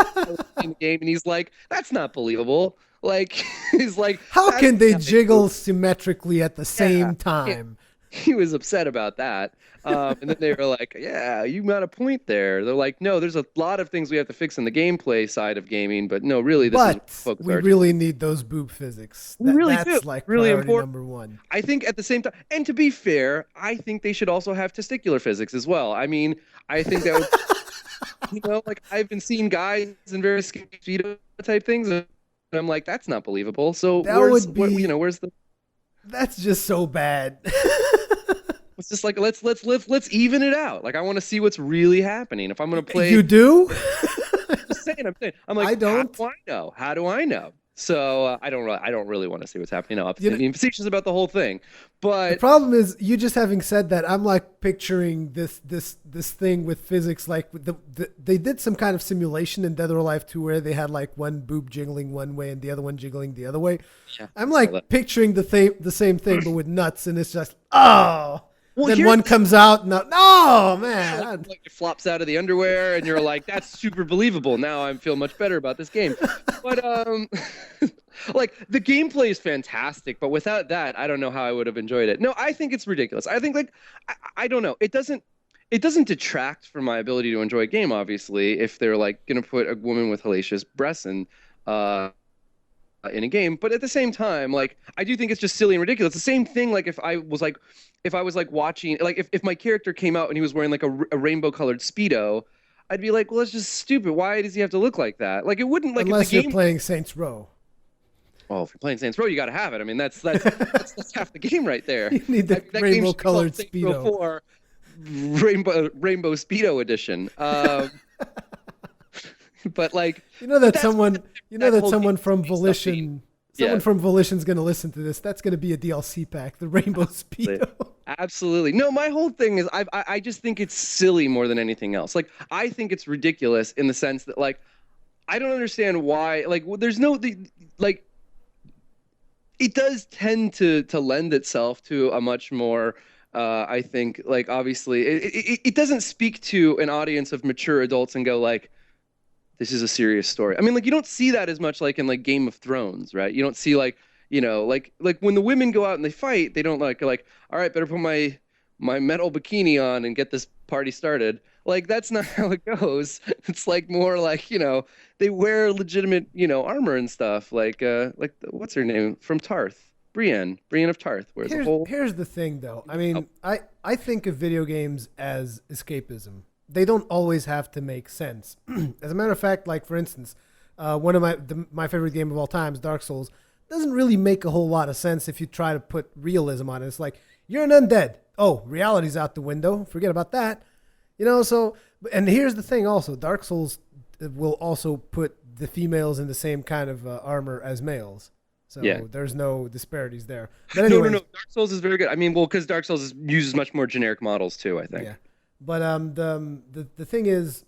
in the game and he's like, that's not believable. Like he's like, How that's can they not jiggle symmetrically at the yeah. same time? He was upset about that. And then they were like, yeah, you got a point there. They're like, no, there's a lot of things we have to fix in the gameplay side of gaming, but no, really, this is But focus we our really need those boob physics. we really do. That's like Really priority important. number one. I think at the same time, and to be fair, I think they should also have testicular physics as well. I mean, I think that would, like I've been seeing guys in various speedo type things, and I'm like, that's not believable. So That would be. where's the? That's just so bad. It's just like let's even it out. Like I want to see what's really happening. If I'm gonna play, You do? I'm saying, I'm like, I don't. How do I know? How do I know? So I don't really want to see what's happening. I'm You know, being facetious about the whole thing, the but problem is, you just having said that, I'm like picturing this thing with physics. Like they did some kind of simulation in Dead or Alive 2 where they had like one boob jiggling one way and the other one jiggling the other way. yeah, I'm like picturing the same thing but with nuts, and it's just oh. well, Then one comes out. No, like, man. like it flops out of the underwear, and you're like, that's super believable. Now I feel much better about this game. But like the gameplay is fantastic, but without that, I don't know how I would have enjoyed it. No, I think it's ridiculous. I think like I don't know. It doesn't detract from my ability to enjoy a game, obviously, if they're like gonna put a woman with hellacious breasts in a game, but at the same time, like I do think it's just silly and ridiculous. The same thing, like if I was like watching, like if my character came out and he was wearing like a rainbow colored speedo, I'd be like, well, that's just stupid. Why does he have to look like that? Like it wouldn't like Unless if the you're game. playing Saints Row. Oh, if you're playing Saints Row, you got to have it. I mean, that's half the game right there. You need the That game rainbow should be called colored Saints Row speedo. 4 Rainbow Speedo Edition. But like, You know but that someone, that whole someone game from stuff Volition, being- someone yeah. from Volition's gonna listen to this. That's gonna be a DLC pack, the Rainbow Speedo. Absolutely. No, my whole thing is I just think it's silly more than anything else. Like I think it's ridiculous in the sense that like I don't understand why like there's no like it does tend to lend itself to a much more I think like obviously it doesn't speak to an audience of mature adults and go like this is a serious story. I mean, like you don't see that as much like in like Game of Thrones, right? You don't see like, like when the women go out and they fight, they don't like, all right, better put my metal bikini on and get this party started. Like that's not how it goes. It's like more like, they wear legitimate, armor and stuff. Like what's her name from Tarth? Brienne of Tarth. Where's the whole Here's the thing, though. I mean, I think of video games as escapism. They don't always have to make sense. As a matter of fact, like for instance, one of my favorite game of all time is Dark Souls. Doesn't really make a whole lot of sense if you try to put realism on it. It's like you're an undead. Oh, reality's out the window. Forget about that. So and here's the thing. Also, Dark Souls will also put the females in the same kind of armor as males. So Yeah. there's no disparities there. But anyway, no. Dark Souls is very good. I mean, well, because Dark Souls uses much more generic models too, I think. Yeah. But the thing is,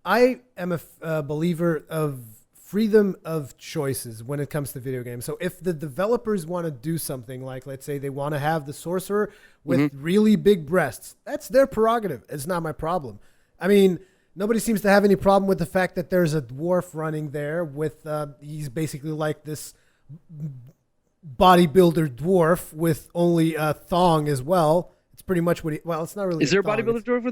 I am a believer of freedom of choices when it comes to video games. So if the developers want to do something like, let's say they want to have the sorcerer with really big breasts, that's their prerogative. It's not my problem. I mean, nobody seems to have any problem with the fact that there's a dwarf running there with, he's basically like this bodybuilder dwarf with only a thong as well. It's pretty much what well, it's not really. Is there a thong. bodybuilder dwarf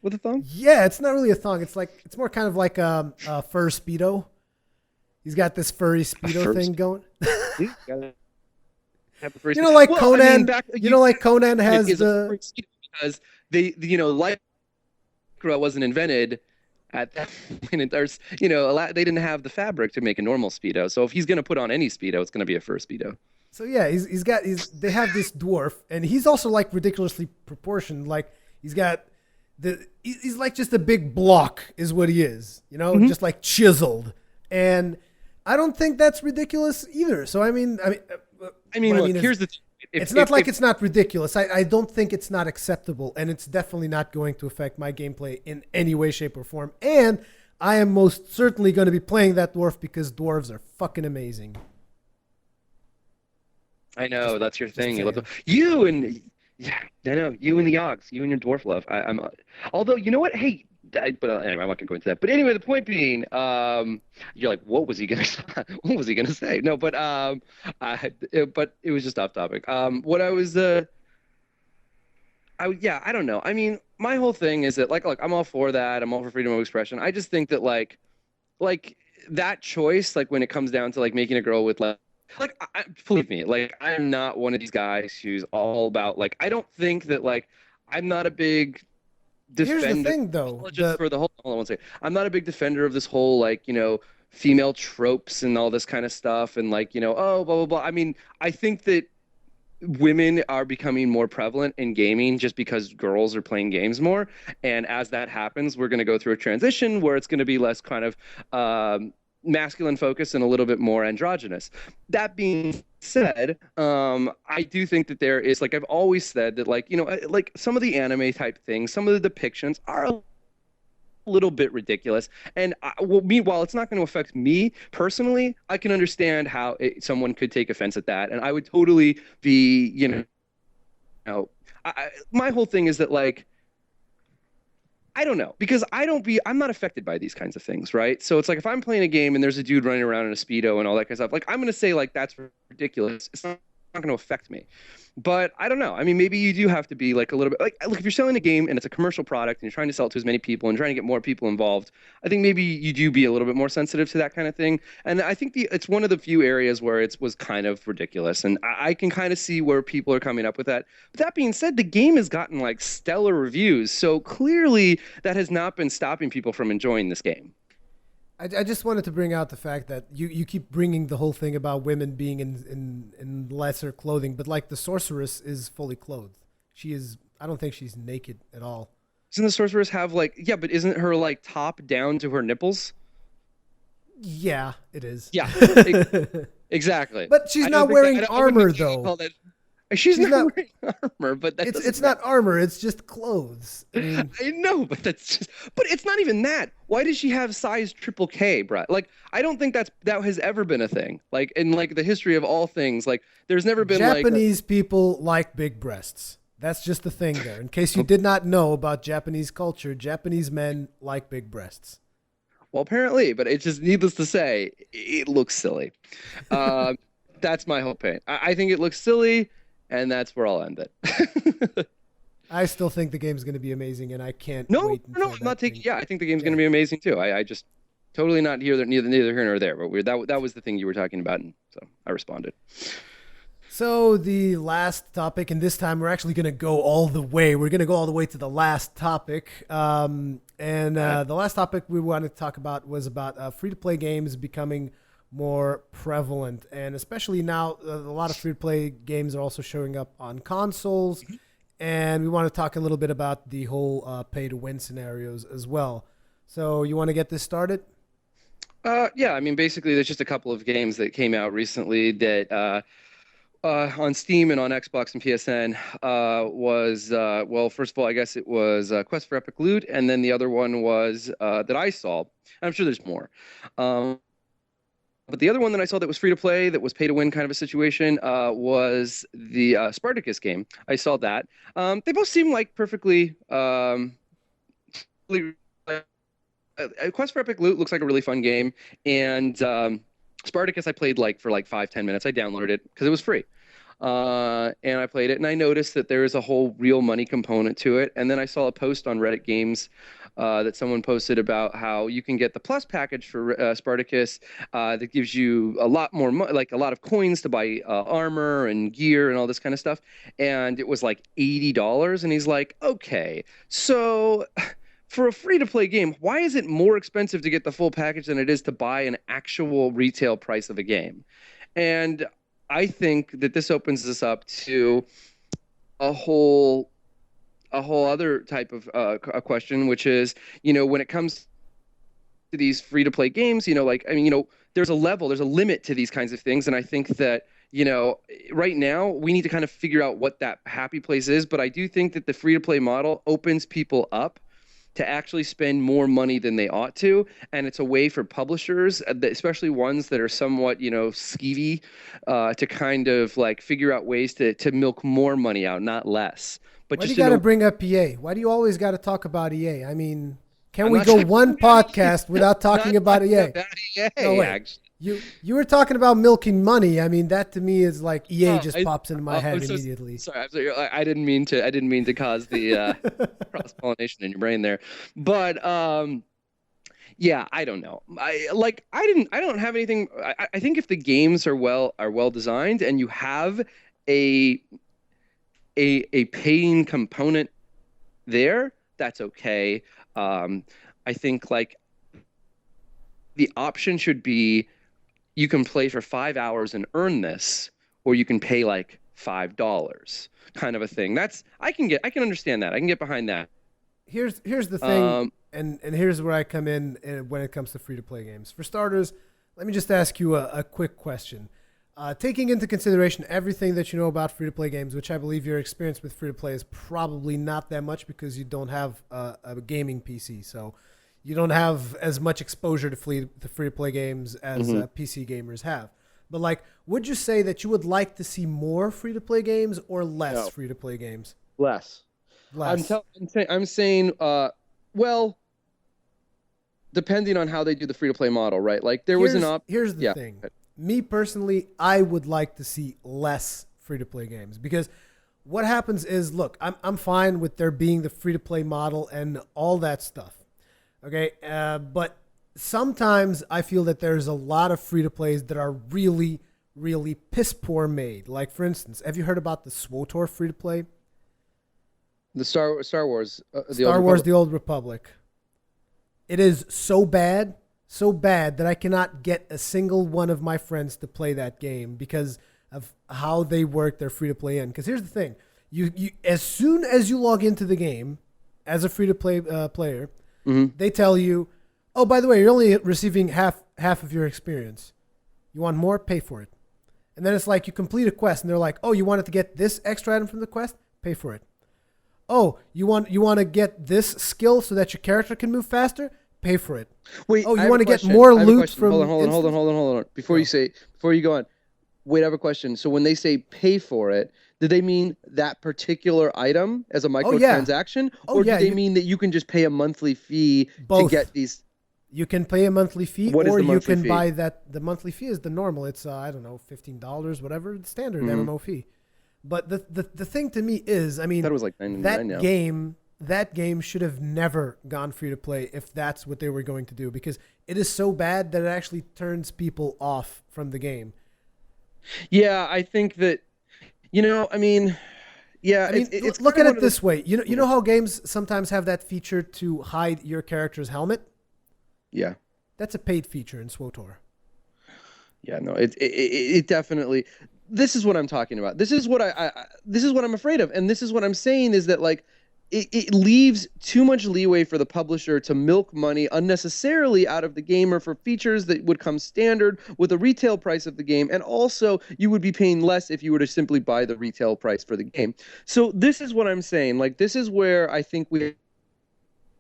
with a thong? Yeah, it's not really a thong. It's more kind of like a fur speedo. He's got this furry speedo thing going. Like Well, Conan. I mean, like Conan has is the. a furry speedo because they Lycra wasn't invented at that point. There's they didn't have the fabric to make a normal speedo. So if he's gonna put on any speedo, it's gonna be a fur speedo. So yeah, they have this dwarf, and he's also like ridiculously proportioned. Like he's like just a big block is what he is, just like chiseled. And I don't think that's ridiculous either. So I what mean, I look, mean is, here's the thing. it's not like it's not ridiculous. I don't think it's not acceptable, and it's definitely not going to affect my gameplay in any way, shape, or form. And I am most certainly going to be playing that dwarf because dwarves are fucking amazing. I Just, know that's your just thing. saying. You and yeah, I know you and the Yogs, you and your dwarf love. I'm, although you know what? Hey, but anyway, I'm not gonna go into that. But anyway, the point being, you're like, what was he gonna say? What was he gonna say? No, but it was just off topic. What I was, yeah, I don't know. I mean, my whole thing is that like, look, I'm all for that. I'm all for freedom of expression. I just think that like that choice, like when it comes down to like making a girl with believe me, like I'm not one of these guys who's all about like I don't think that like I'm not a big Here's the defender thing, though. just for the whole hold on one second. I'm not a big defender of this whole like, female tropes and all this kind of stuff and like, oh blah blah blah. I mean, I think that women are becoming more prevalent in gaming just because girls are playing games more. And as that happens, we're going to go through a transition where it's going to be less kind of masculine focus and a little bit more androgynous. That being said, I do think that there is, like I've always said, that like, like some of the anime type things, some of the depictions are a little bit ridiculous. And meanwhile, it's not going to affect me personally. I can understand how someone could take offense at that, and I would totally be, my whole thing is that like I don't know because I'm not affected by these kinds of things, right? So it's like if I'm playing a game and there's a dude running around in a speedo and all that kind of stuff, like I'm going to say like that's ridiculous. It's not going to affect me. But I don't know. I mean, maybe you do have to be like a little bit like, look, if you're selling a game and it's a commercial product and you're trying to sell it to as many people and trying to get more people involved, I think maybe you do be a little bit more sensitive to that kind of thing. And I think it's one of the few areas where it was kind of ridiculous. And I can kind of see where people are coming up with that. But that being said, the game has gotten like stellar reviews. So clearly that has not been stopping people from enjoying this game. I just wanted to bring out the fact that you keep bringing the whole thing about women being in lesser clothing, but like the sorceress is fully clothed. She is. I don't think she's naked at all. Doesn't the sorceress have like, yeah, but isn't her like top down to her nipples? Yeah, it is. Yeah, exactly. But she's I don't not think wearing I wouldn't armor exactly though. call that. She's She's not not. wearing armor, but that It's doesn't not matter. armor. It's just clothes. I mean, I know, but that's just. But it's not even that. Why does she have size triple K, Brett? Like, I don't think that has ever been a thing. Like in like the history of all things, like there's never been like. Japanese people like big breasts. That's just the thing there. In case you did not know about Japanese culture, Japanese men like big breasts. Well, apparently, but it's just needless to say, it looks silly. Um, that's my whole point. I think it looks silly, and that's where I'll end it. I still think the game's going to be amazing, and I can't No, wait no, until I'm that not taking. thing. Yeah, I think the game's Yeah. going to be amazing too. I just totally not here, neither here nor there. But that was the thing you were talking about, and so I responded. So the last topic, and this time we're actually going to go all the way. We're going to go all the way to the last topic. The last topic we wanted to talk about was about free-to-play games becoming more prevalent, and especially now, a lot of free-to-play games are also showing up on consoles. And we want to talk a little bit about the whole pay-to-win scenarios as well. So you want to get this started? Yeah, I mean, basically, there's just a couple of games that came out recently that on Steam and on Xbox and PSN was well, first of all, I guess it was Quest for Epic Loot, and then the other one was that I saw. I'm sure there's more. Um, but the other one that I saw that was free to play, that was pay to win kind of a situation, was the Spartacus game. I saw that. They both seem like perfectly. Quest for Epic Loot looks like a really fun game, and Spartacus I played like for like 5-10 minutes. I downloaded it because it was free. And I played it, and I noticed that there is a whole real money component to it. And then I saw a post on Reddit Games that someone posted about how you can get the Plus package for Spartacus that gives you a lot more, like a lot of coins to buy armor and gear and all this kind of stuff. And it was like $80. And he's like, okay, so for a free-to-play game, why is it more expensive to get the full package than it is to buy an actual retail price of a game? And I think that this opens us up to a whole other type of a question, which is, when it comes to to these free to play games, like, I mean, there's a level, there's a limit to these kinds of things. And I think that, right now we need to kind of figure out what that happy place is. But I do think that the free to play model opens people up to actually spend more money than they ought to. And it's a way for publishers, especially ones that are somewhat, skeevy, to kind of like figure out ways to milk more money out, not less. But Why do you just got to bring up EA? Why do you always got to talk about EA? I mean, can we not go talking one about podcast without talking about EA? about EA, No way. actually. You were talking about milking money. I mean, that to me is like EA Oh, just pops into my head immediately. Sorry, I didn't mean to cause the cross pollination in your brain there, but yeah, I don't know. I don't have anything. I think if the games are well designed and you have a a paying component there, that's okay. I think like the option should be you can play for 5 hours and earn this, or you can pay like $5, kind of a thing. I can understand that. I can get behind that. Here's the thing, and here's where I come in when it comes to free to play games. For starters, let me just ask you a quick question. Taking into consideration everything that you know about free to play games, which I believe your experience with free to play is probably not that much because you don't have a gaming PC, so you don't have as much exposure to free to play games as PC gamers have. But like, would you say that you would like to see more free to play games or less free to play games? Less. Less. I'm saying, well, depending on how they do the free to play model, right? Like Here's the thing. Me personally, I would like to see less free to play games because what happens is, look, I'm fine with there being the free to play model and all that stuff. Okay, but sometimes I feel that there's a lot of free to plays that are really, really piss poor made. Like for instance, have you heard about the SWTOR free to play? The Star Wars, Star Wars: The Old Republic. It is so bad that I cannot get a single one of my friends to play that game because of how they work their free to play in. Because here's the thing: you as soon as you log into the game as a free to play player, they tell you, "Oh, by the way, you're only receiving half of your experience. You want more? Pay for it." And then it's like you complete a quest, and they're like, "Oh, you wanted to get this extra item from the quest? Pay for it." Oh, you want to get this skill so that your character can move faster? Pay for it. Wait, oh, you want to get more loot from? Hold on. Before you go on, wait, I have a question. So when they say pay for it, do they mean that particular item as a microtransaction, or do they mean that you can just pay a monthly fee to get these? You can pay a monthly fee, What is or the you monthly can fee? buy that. The monthly fee is the normal. It's I don't know, $15, whatever, the standard MMO fee. But the thing to me is, I mean, I thought it was like $9.99 now. That game should have never gone free to play if that's what they were going to do, because it is so bad that it actually turns people off from the game. Yeah, I think that, I mean, yeah, it's look at it this way. You know how games sometimes have that feature to hide your character's helmet? Yeah. That's a paid feature in SWTOR. Yeah, no, it definitely. This is what I'm talking about. This is what this is what I'm afraid of, and this is what I'm saying is that like it leaves too much leeway for the publisher to milk money unnecessarily out of the gamer for features that would come standard with the retail price of the game, and also you would be paying less if you were to simply buy the retail price for the game. So this is what I'm saying. Like this is where I think we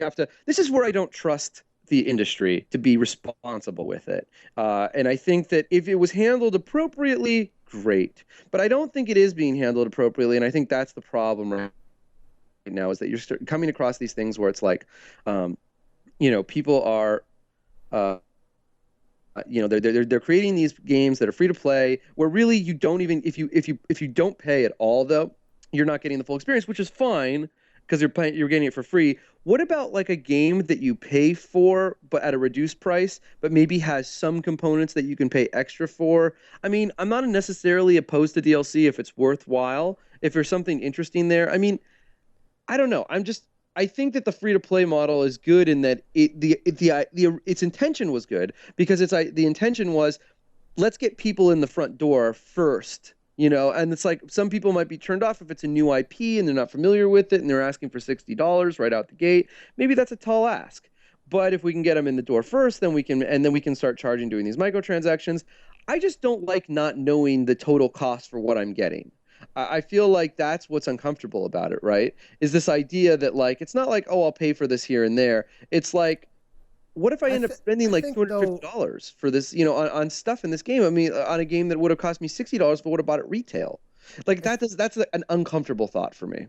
have to. This is where I don't trust the industry to be responsible with it. And I think that if it was handled appropriately, great. But I don't think it is being handled appropriately, and I think that's the problem right now, is that you're coming across these things where it's like, people are, they're creating these games that are free to play, where really you don't even, if you don't pay at all, though, you're not getting the full experience, which is fine because you're getting it for free. What about like a game that you pay for but at a reduced price, but maybe has some components that you can pay extra for? I mean, I'm not necessarily opposed to DLC if it's worthwhile, if there's something interesting there. I mean, I don't know. I think that the free to play model is good in that its intention was good, because the intention was, let's get people in the front door first. And it's like some people might be turned off if it's a new IP and they're not familiar with it and they're asking for $60 right out the gate. Maybe that's a tall ask. But if we can get them in the door first, then we can start charging doing these microtransactions. I just don't like not knowing the total cost for what I'm getting. I feel like that's what's uncomfortable about it, right? Is this idea that like it's not like, oh, I'll pay for this here and there. It's like, what if I end up spending I like think though $250 for this, on stuff in this game? I mean, on a game that would have cost me $60 if I would have bought it retail. Like that's an uncomfortable thought for me.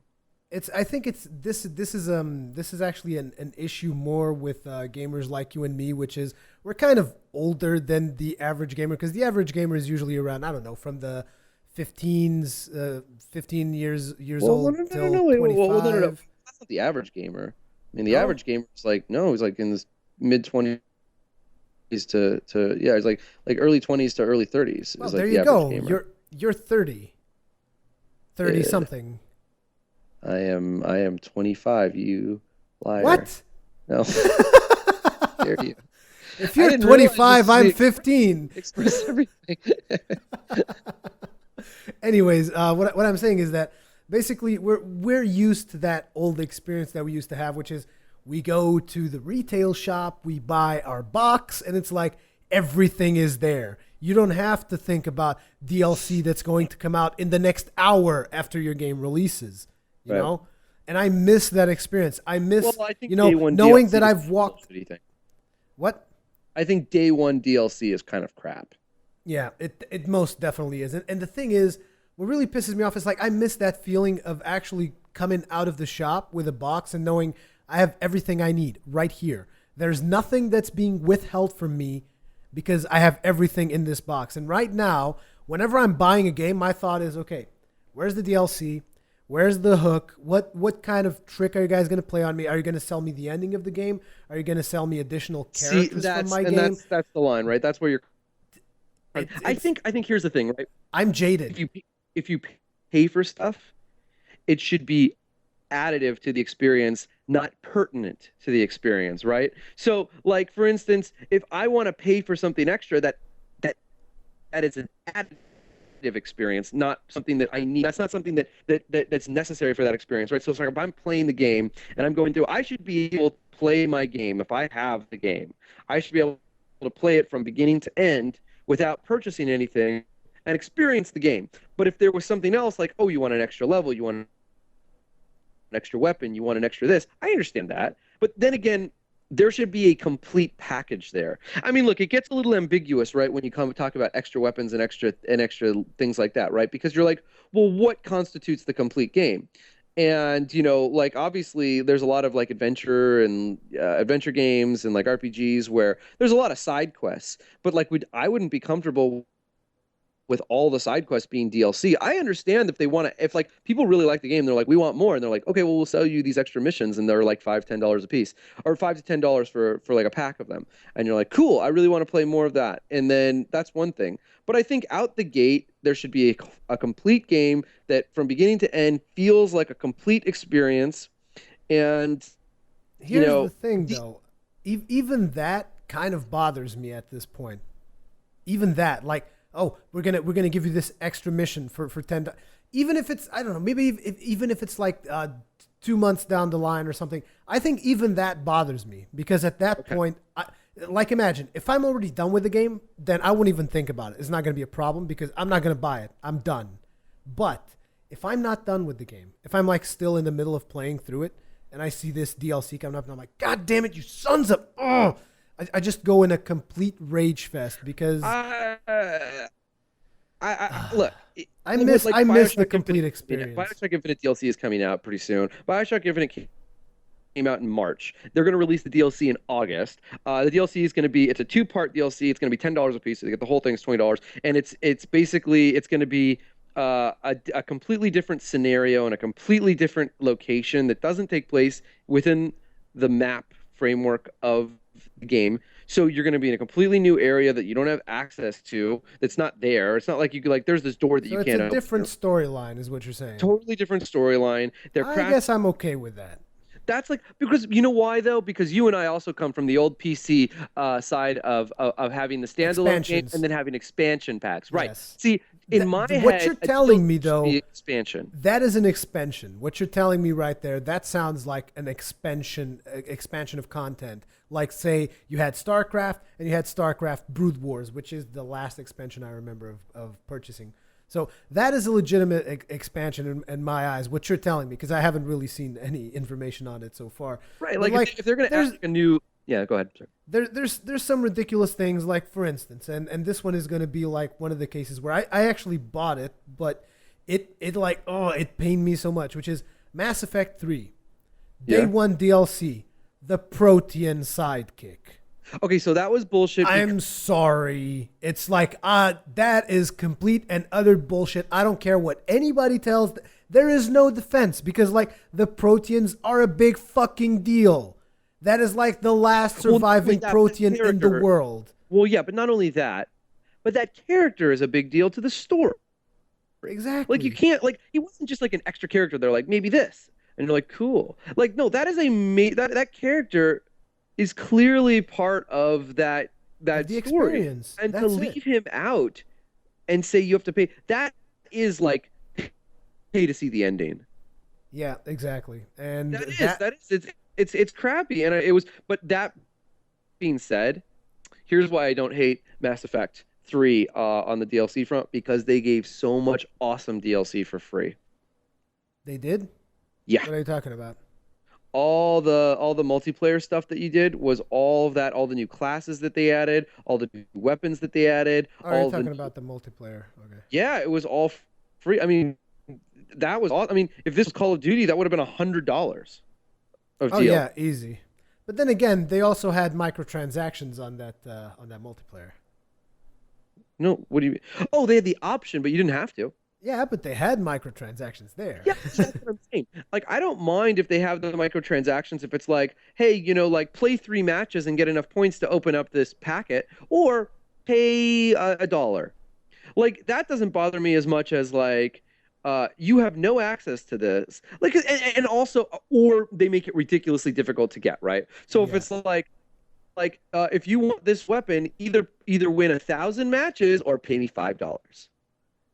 I think it's this is actually an issue more with gamers like you and me, which is we're kind of older than the average gamer because the average gamer is usually around, I don't know, from the 15s 15 years Well, old till wait, no, no, no. 25. That's not the average gamer. I mean, the No? average gamer is like no, he's like in this mid 20s to yeah, it's like early 20s to early 30s Well, is there like the you average go. gamer. You're 30 Uh, something. I am 25, you liar. What? No, dare you. If I you're didn't realize 25, I'm the 15. express everything. Anyways, what I'm saying is that basically we're used to that old experience that we used to have, which is we go to the retail shop, we buy our box, and it's like everything is there. You don't have to think about DLC that's going to come out in the next hour after your game releases, you Right. know? And I miss that experience. I Well, miss, I think day one knowing DLC that is I've kind of walked. bullshitty thing. What? I think day one DLC is kind of crap. Yeah, it most definitely is. And the thing is, what really pisses me off is like I miss that feeling of actually coming out of the shop with a box and knowing I have everything I need right here. There's nothing that's being withheld from me because I have everything in this box. And right now, whenever I'm buying a game, my thought is, okay, where's the DLC? Where's the hook? What kind of trick are you guys going to play on me? Are you going to sell me the ending of the game? Are you going to sell me additional See, characters from my and game? that's the line, right? That's where you're. It's I think here's the thing, right? I'm If jaded. you pay for stuff, it should be additive to the experience, not pertinent to the experience, right? So, like for instance, if I want to pay for something extra, that that is an additive experience, not something that I need. That's not something that's necessary for that experience, right? So it's like if I'm playing the game and I'm going through, I should be able to play my game if I have the game. I should be able to play it from beginning to end without purchasing anything and experience the game. But if there was something else like, oh, you want an extra level, you want an extra weapon, you want an extra this. I understand that. But then again, there should be a complete package there. I mean, look, it gets a little ambiguous, right, when you come talk about extra weapons and extra things like that, right? Because you're like, well, what constitutes the complete game? And like obviously, there's a lot of like adventure games and like RPGs where there's a lot of side quests. But like, I wouldn't be comfortable with all the side quests being DLC. I understand if they want to, if like people really like the game, they're like, we want more, and they're like, okay, well, we'll sell you these extra missions, and they're like $5-10 a piece, or $5 to $10 for like a pack of them, and you're like, cool, I really want to play more of that, and then that's one thing. But I think out the gate, there should be a complete game that from beginning to end feels like a complete experience, and you Here's the know, thing, though. Even that kind of bothers me at this point. Even that, like, oh, we're gonna give you this extra mission for 10. Even if it's, I don't know, maybe even if it's like 2 months down the line or something. I think even that bothers me because at that okay, point, like imagine if I'm already done with the game, then I won't even think about it. It's not gonna be a problem because I'm not gonna buy it. I'm done. But if I'm not done with the game, if I'm like still in the middle of playing through it and I see this DLC coming up and I'm like, God damn it, you sons of, oh, I just go in a complete rage fest because I, look. With I like miss the Bioshock complete Infinite, experience. Bioshock Infinite DLC is coming out pretty soon. Bioshock Infinite came out in March. They're going to release the DLC in August. The DLC is going to be, it's a two-part DLC. It's going to be $10 a piece. So they get the whole thing is $20, and it's basically it's going to be a completely different scenario and a completely different location that doesn't take place within the map framework of the game. So you're going to be in a completely new area that you don't have access to. That's not there. It's not like you could like there's this door that So you it's can't a open. different storyline, is what you're saying. Totally different storyline. They're I craft guess I'm okay with that. That's like because you know why though? Because you and I also come from the old PC side of having the standalone game and Expansions. then having expansion packs. Right. Yes. See, in my What you're head, a telling me DLC should be though, expansion. that is an expansion. What you're telling me right there, that sounds like an expansion of content. Like say you had StarCraft and you had StarCraft Brood Wars, which is the last expansion I remember of purchasing. So that is a legitimate expansion in my eyes. What you're telling me, because I haven't really seen any information on it so far. Right. But Like if they're gonna add like a new, yeah, go ahead. Sorry. there's some ridiculous things, like for instance, and this one is going to be like one of the cases where I actually bought it, but it like, oh, it pained me so much, which is Mass Effect 3 Day Yeah. 1 DLC, the Protean sidekick. Okay, so that was bullshit. I'm sorry. It's like, that is complete and utter bullshit. I don't care what anybody tells. There is no defense because, like, the Proteans are a big fucking deal. That is like the last surviving Protean in the world. Well, yeah, but not only that, but that character is a big deal to the story. Exactly. Like you can't like he wasn't just like an extra character. They're like maybe this, and you're like cool. Like no, that is that character is clearly part of that the story, experience. and to That's leave it. him out and say you have to pay, that is like pay to see the ending. Yeah, exactly. And It's crappy, and it was. But that being said, here's why I don't hate Mass Effect 3 on the DLC front, because they gave so much awesome DLC for free. They did? Yeah. What are you talking about? All the multiplayer stuff that you did was all of that, all the new classes that they added, all the new weapons that they added, Oh, you're all talking the about the multiplayer. Okay. yeah, it was all free. I mean, that was all. I mean, if this was Call of Duty, that would have been $100 of Oh deal. yeah, easy. But then again, they also had microtransactions on that multiplayer. No, what do you mean? Oh, they had the option, but you didn't have to. Yeah, but they had microtransactions there. Yeah, that's what I'm saying. Like, I don't mind if they have the microtransactions, if it's like, hey, like play 3 matches and get enough points to open up this packet, or pay a dollar. Like, that doesn't bother me as much as like, you have no access to this. Like, and also, or they make it ridiculously difficult to get, right? So if Yeah. it's like if you want this weapon, either win 1,000 matches or pay me $5.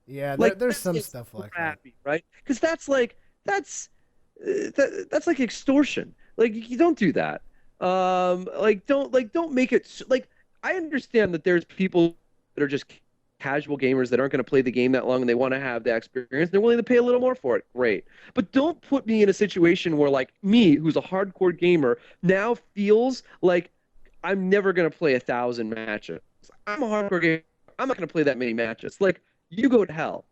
Yeah, Like there's that some is stuff like that. crappy, right? Because that's like extortion. Like you don't do that. Don't make it like I understand that there's people that are just casual gamers that aren't going to play the game that long and they want to have the experience. They're willing to pay a little more for it. Great, but don't put me in a situation where like me, who's a hardcore gamer, now feels like I'm never going to play 1,000 matches. I'm a hardcore gamer. I'm not going to play that many matches. Like you go to hell.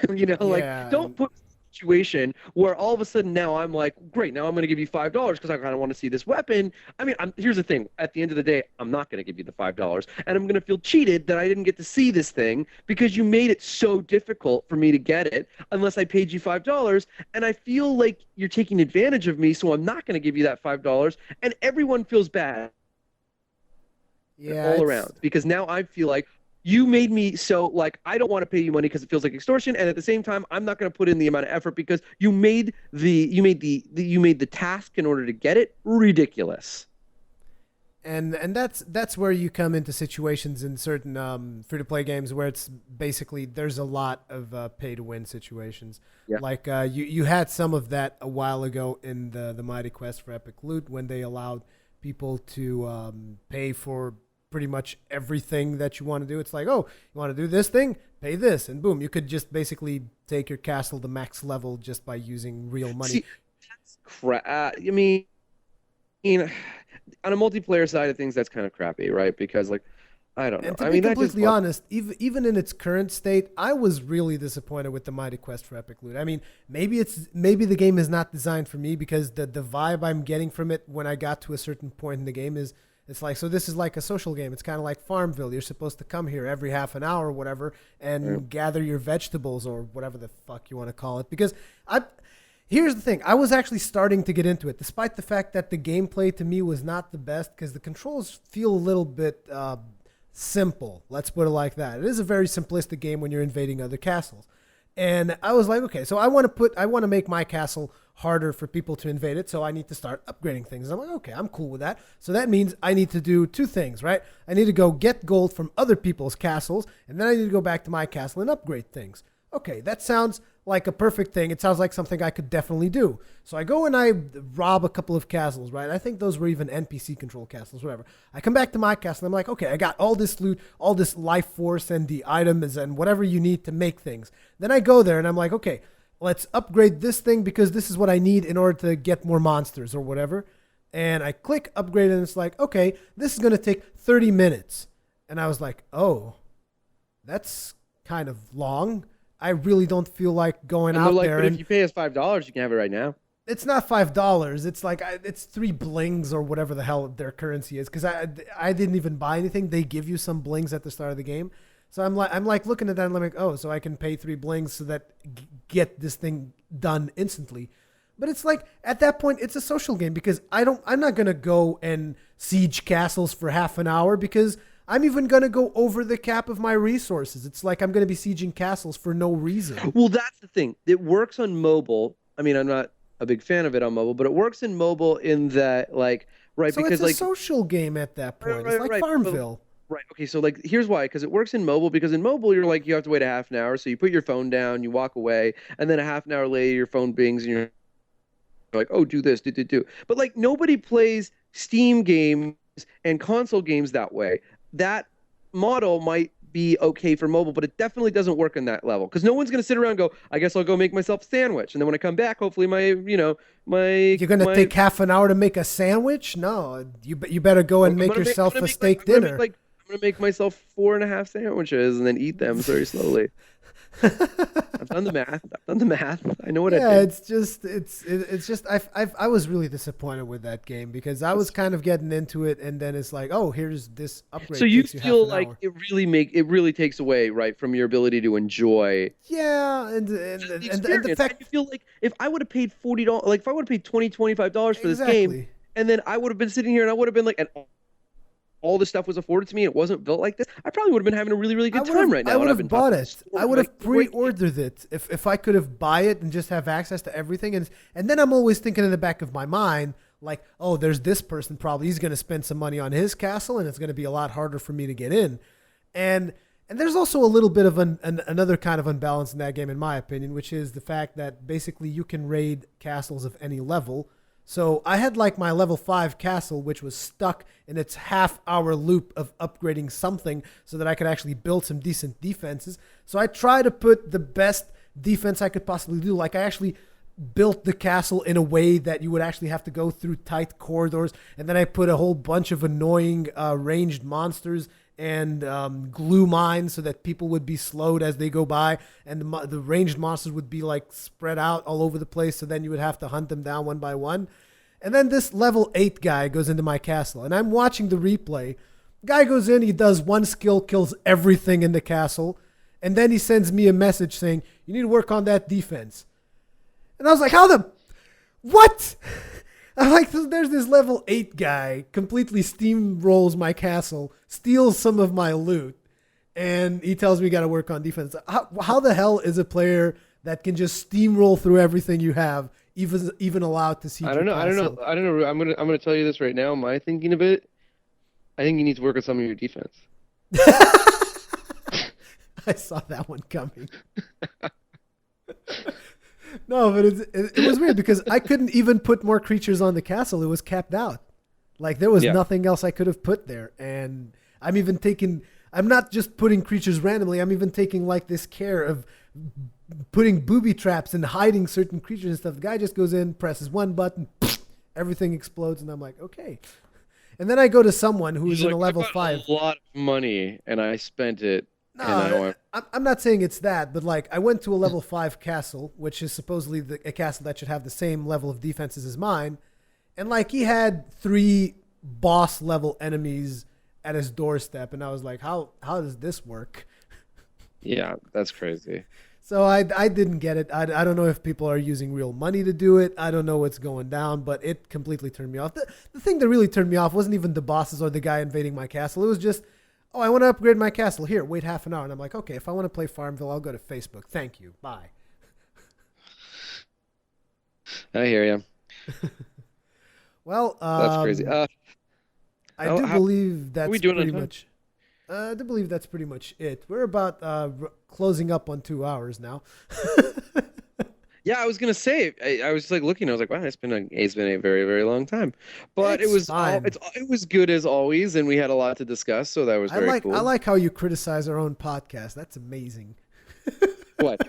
Like Yeah, don't put me in a situation where all of a sudden now I'm like, great, now I'm going to give you $5 because I kind of want to see this weapon. I mean, here's the thing. At the end of the day, I'm not going to give you the $5, and I'm going to feel cheated that I didn't get to see this thing because you made it so difficult for me to get it unless I paid you $5, and I feel like you're taking advantage of me, so I'm not going to give you that $5, and everyone feels bad yeah, all around because now I feel like you made me so like I don't want to pay you money because it feels like extortion, and at the same time I'm not going to put in the amount of effort because you made the task in order to get it ridiculous. and that's where you come into situations in certain free to play games where it's basically there's a lot of pay to win situations. Yeah. Like you had some of that a while ago in the Mighty Quest for Epic Loot when they allowed people to pay for pretty much everything that you want to do. It's like, oh, you want to do this thing? Pay this, and boom, you could just basically take your castle to max level just by using real money. See, that's I mean, on a multiplayer side of things, that's kind of crappy, right? Because like, I don't know. And to I be mean, completely honest, even in its current state, I was really disappointed with the Mighty Quest for Epic Loot. I mean, maybe the game is not designed for me because the vibe I'm getting from it when I got to a certain point in the game is it's like, so this is like a social game. It's kind of like Farmville. You're supposed to come here every half an hour or whatever and gather your vegetables or whatever the fuck you want to call it. Because here's the thing. I was actually starting to get into it, despite the fact that the gameplay to me was not the best because the controls feel a little bit simple. Let's put it like that. It is a very simplistic game when you're invading other castles. And I was like, okay, so I want to make my castle harder for people to invade it. So I need to start upgrading things. I'm like, okay, I'm cool with that. So that means I need to do two things, right? I need to go get gold from other people's castles, and then I need to go back to my castle and upgrade things. Okay, that sounds like a perfect thing. It sounds like something I could definitely do. So I go and I rob a couple of castles, right? I think those were even NPC controlled castles, whatever. I come back to my castle and I'm like, okay, I got all this loot, all this life force and the items and whatever you need to make things. Then I go there and I'm like, okay, let's upgrade this thing because this is what I need in order to get more monsters or whatever. And I click upgrade and it's like, okay, this is going to take 30 minutes. And I was like, oh, that's kind of long. I really don't feel like going And out they're like, there. but And if you pay us $5, you can have it right now. it's not $5. It's like it's 3 blings or whatever the hell their currency is. Because I didn't even buy anything. They give you some blings at the start of the game. So I'm like looking at that and I'm like, oh, so I can pay 3 blings so that get this thing done instantly. But it's like at that point it's a social game because I'm not gonna go and siege castles for half an hour because I'm even gonna go over the cap of my resources. It's like I'm gonna be sieging castles for no reason. Well, that's the thing. It works on mobile. I mean, I'm not a big fan of it on mobile, but it works in mobile in that, like, right? So because it's a like, social game at that point. right, It's like right. Farmville. Right. Okay. So like, here's why. Because it works in mobile. Because in mobile, you're like, you have to wait a half an hour. So you put your phone down, you walk away, and then a half an hour later, your phone bings, and you're like, oh, do this, do. But like, nobody plays Steam games and console games that way. That model might be okay for mobile, but it definitely doesn't work on that level because no one's going to sit around and go, I guess I'll go make myself a sandwich. And then when I come back, hopefully You're gonna take half an hour to make a sandwich? No, you better go and make yourself a steak dinner. I'm gonna make myself 4.5 sandwiches and then eat them very slowly. I've done the math. I know what I did. It's just I was really disappointed with that game because I was kind of getting into it and then it's like, oh, here's this upgrade. So you takes feel half an like hour. it really takes away, right, from your ability to enjoy Yeah, and the the experience. fact I feel like if I would have paid $40, like if I would have paid $25 for this game, exactly. and then I would have been sitting here and I would have been like, and all this stuff was afforded to me, it wasn't built like this, I probably would have been having a really, really good time right now. I would and I've have been bought talking it. to the I store, would have like, great. pre-ordered it if I could have buy it and just have access to everything. And then I'm always thinking in the back of my mind, like, oh, there's this person probably he's going to spend some money on his castle, and it's going to be a lot harder for me to get in. And there's also a little bit of another kind of unbalance in that game, in my opinion, which is the fact that basically you can raid castles of any level. So I had like my level 5 castle, which was stuck in its half-hour loop of upgrading something so that I could actually build some decent defenses. So I try to put the best defense I could possibly do. Like I actually built the castle in a way that you would actually have to go through tight corridors. And then I put a whole bunch of annoying ranged monsters and glue mines so that people would be slowed as they go by. And the ranged monsters would be like spread out all over the place. So then you would have to hunt them down one by one. And then this level 8 guy goes into my castle. And I'm watching the replay. Guy goes in, he does one skill, kills everything in the castle. And then he sends me a message saying, you need to work on that defense. And I was like, what? I'm like, there's this level 8 guy, completely steamrolls my castle, steals some of my loot, and he tells me you got to work on defense. How the hell is a player that can just steamroll through everything you have even allowed to see? I don't know. I'm gonna tell you this right now. My thinking of it, I think you need to work on some of your defense. I saw that one coming. No, but it was weird because I couldn't even put more creatures on the castle. It was capped out. Like there was nothing else I could have put there. And I'm not just putting creatures randomly. I'm even taking like this care of putting booby traps and hiding certain creatures and stuff. The guy just goes in, presses one button, everything explodes. And I'm like, okay. And then I go to someone who's in a level 5. A lot of money and I spent it. No, I'm not saying it's that, but like I went to a level 5 castle, which is supposedly a castle that should have the same level of defenses as mine. And like he had 3 boss level enemies at his doorstep. And I was like, how does this work? Yeah, that's crazy. So I didn't get it. I don't know if people are using real money to do it. I don't know what's going down, but it completely turned me off. The thing that really turned me off wasn't even the bosses or the guy invading my castle. It was just, oh, I want to upgrade my castle. Here, wait half an hour. And I'm like, okay, if I want to play Farmville, I'll go to Facebook. Thank you. Bye. I hear you. Well, That's crazy. I do How believe are we that's doing on pretty time? much. I do believe that's pretty much it. We're about closing up on 2 hours now. Yeah, I was gonna say. I was like looking. I was like, wow, it's been a very very long time. But It's fine. it was good as always, and we had a lot to discuss. So that was very I cool. like how you criticize our own podcast. That's amazing. What?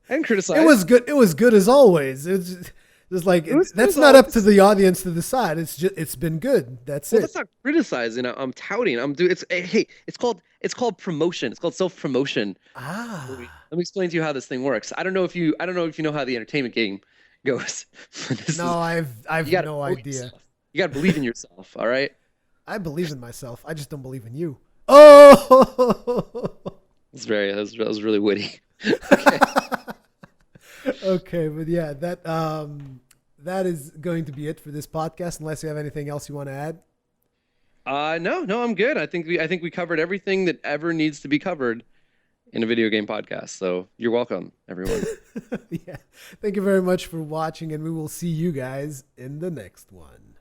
I didn't It criticize. was good. It was good as always. It's just like It was good that's as not up to always. the audience to decide. It's been good. That's Well, that's it. not criticizing. I'm touting. I'm doing. It's hey. It's called promotion. It's called self promotion. Ah, Let me explain to you how this thing works. I don't know if you know how the entertainment game goes. But this is no, you I've got to no promote idea. yourself. You got to believe in yourself. All right. I believe in myself. I just don't believe in you. Oh. That was really witty. Okay. Okay, but yeah, that is going to be it for this podcast. Unless you have anything else you want to add. No, I'm good. I think we covered everything that ever needs to be covered in a video game podcast. So you're welcome, everyone. Yeah. Thank you very much for watching, and we will see you guys in the next one.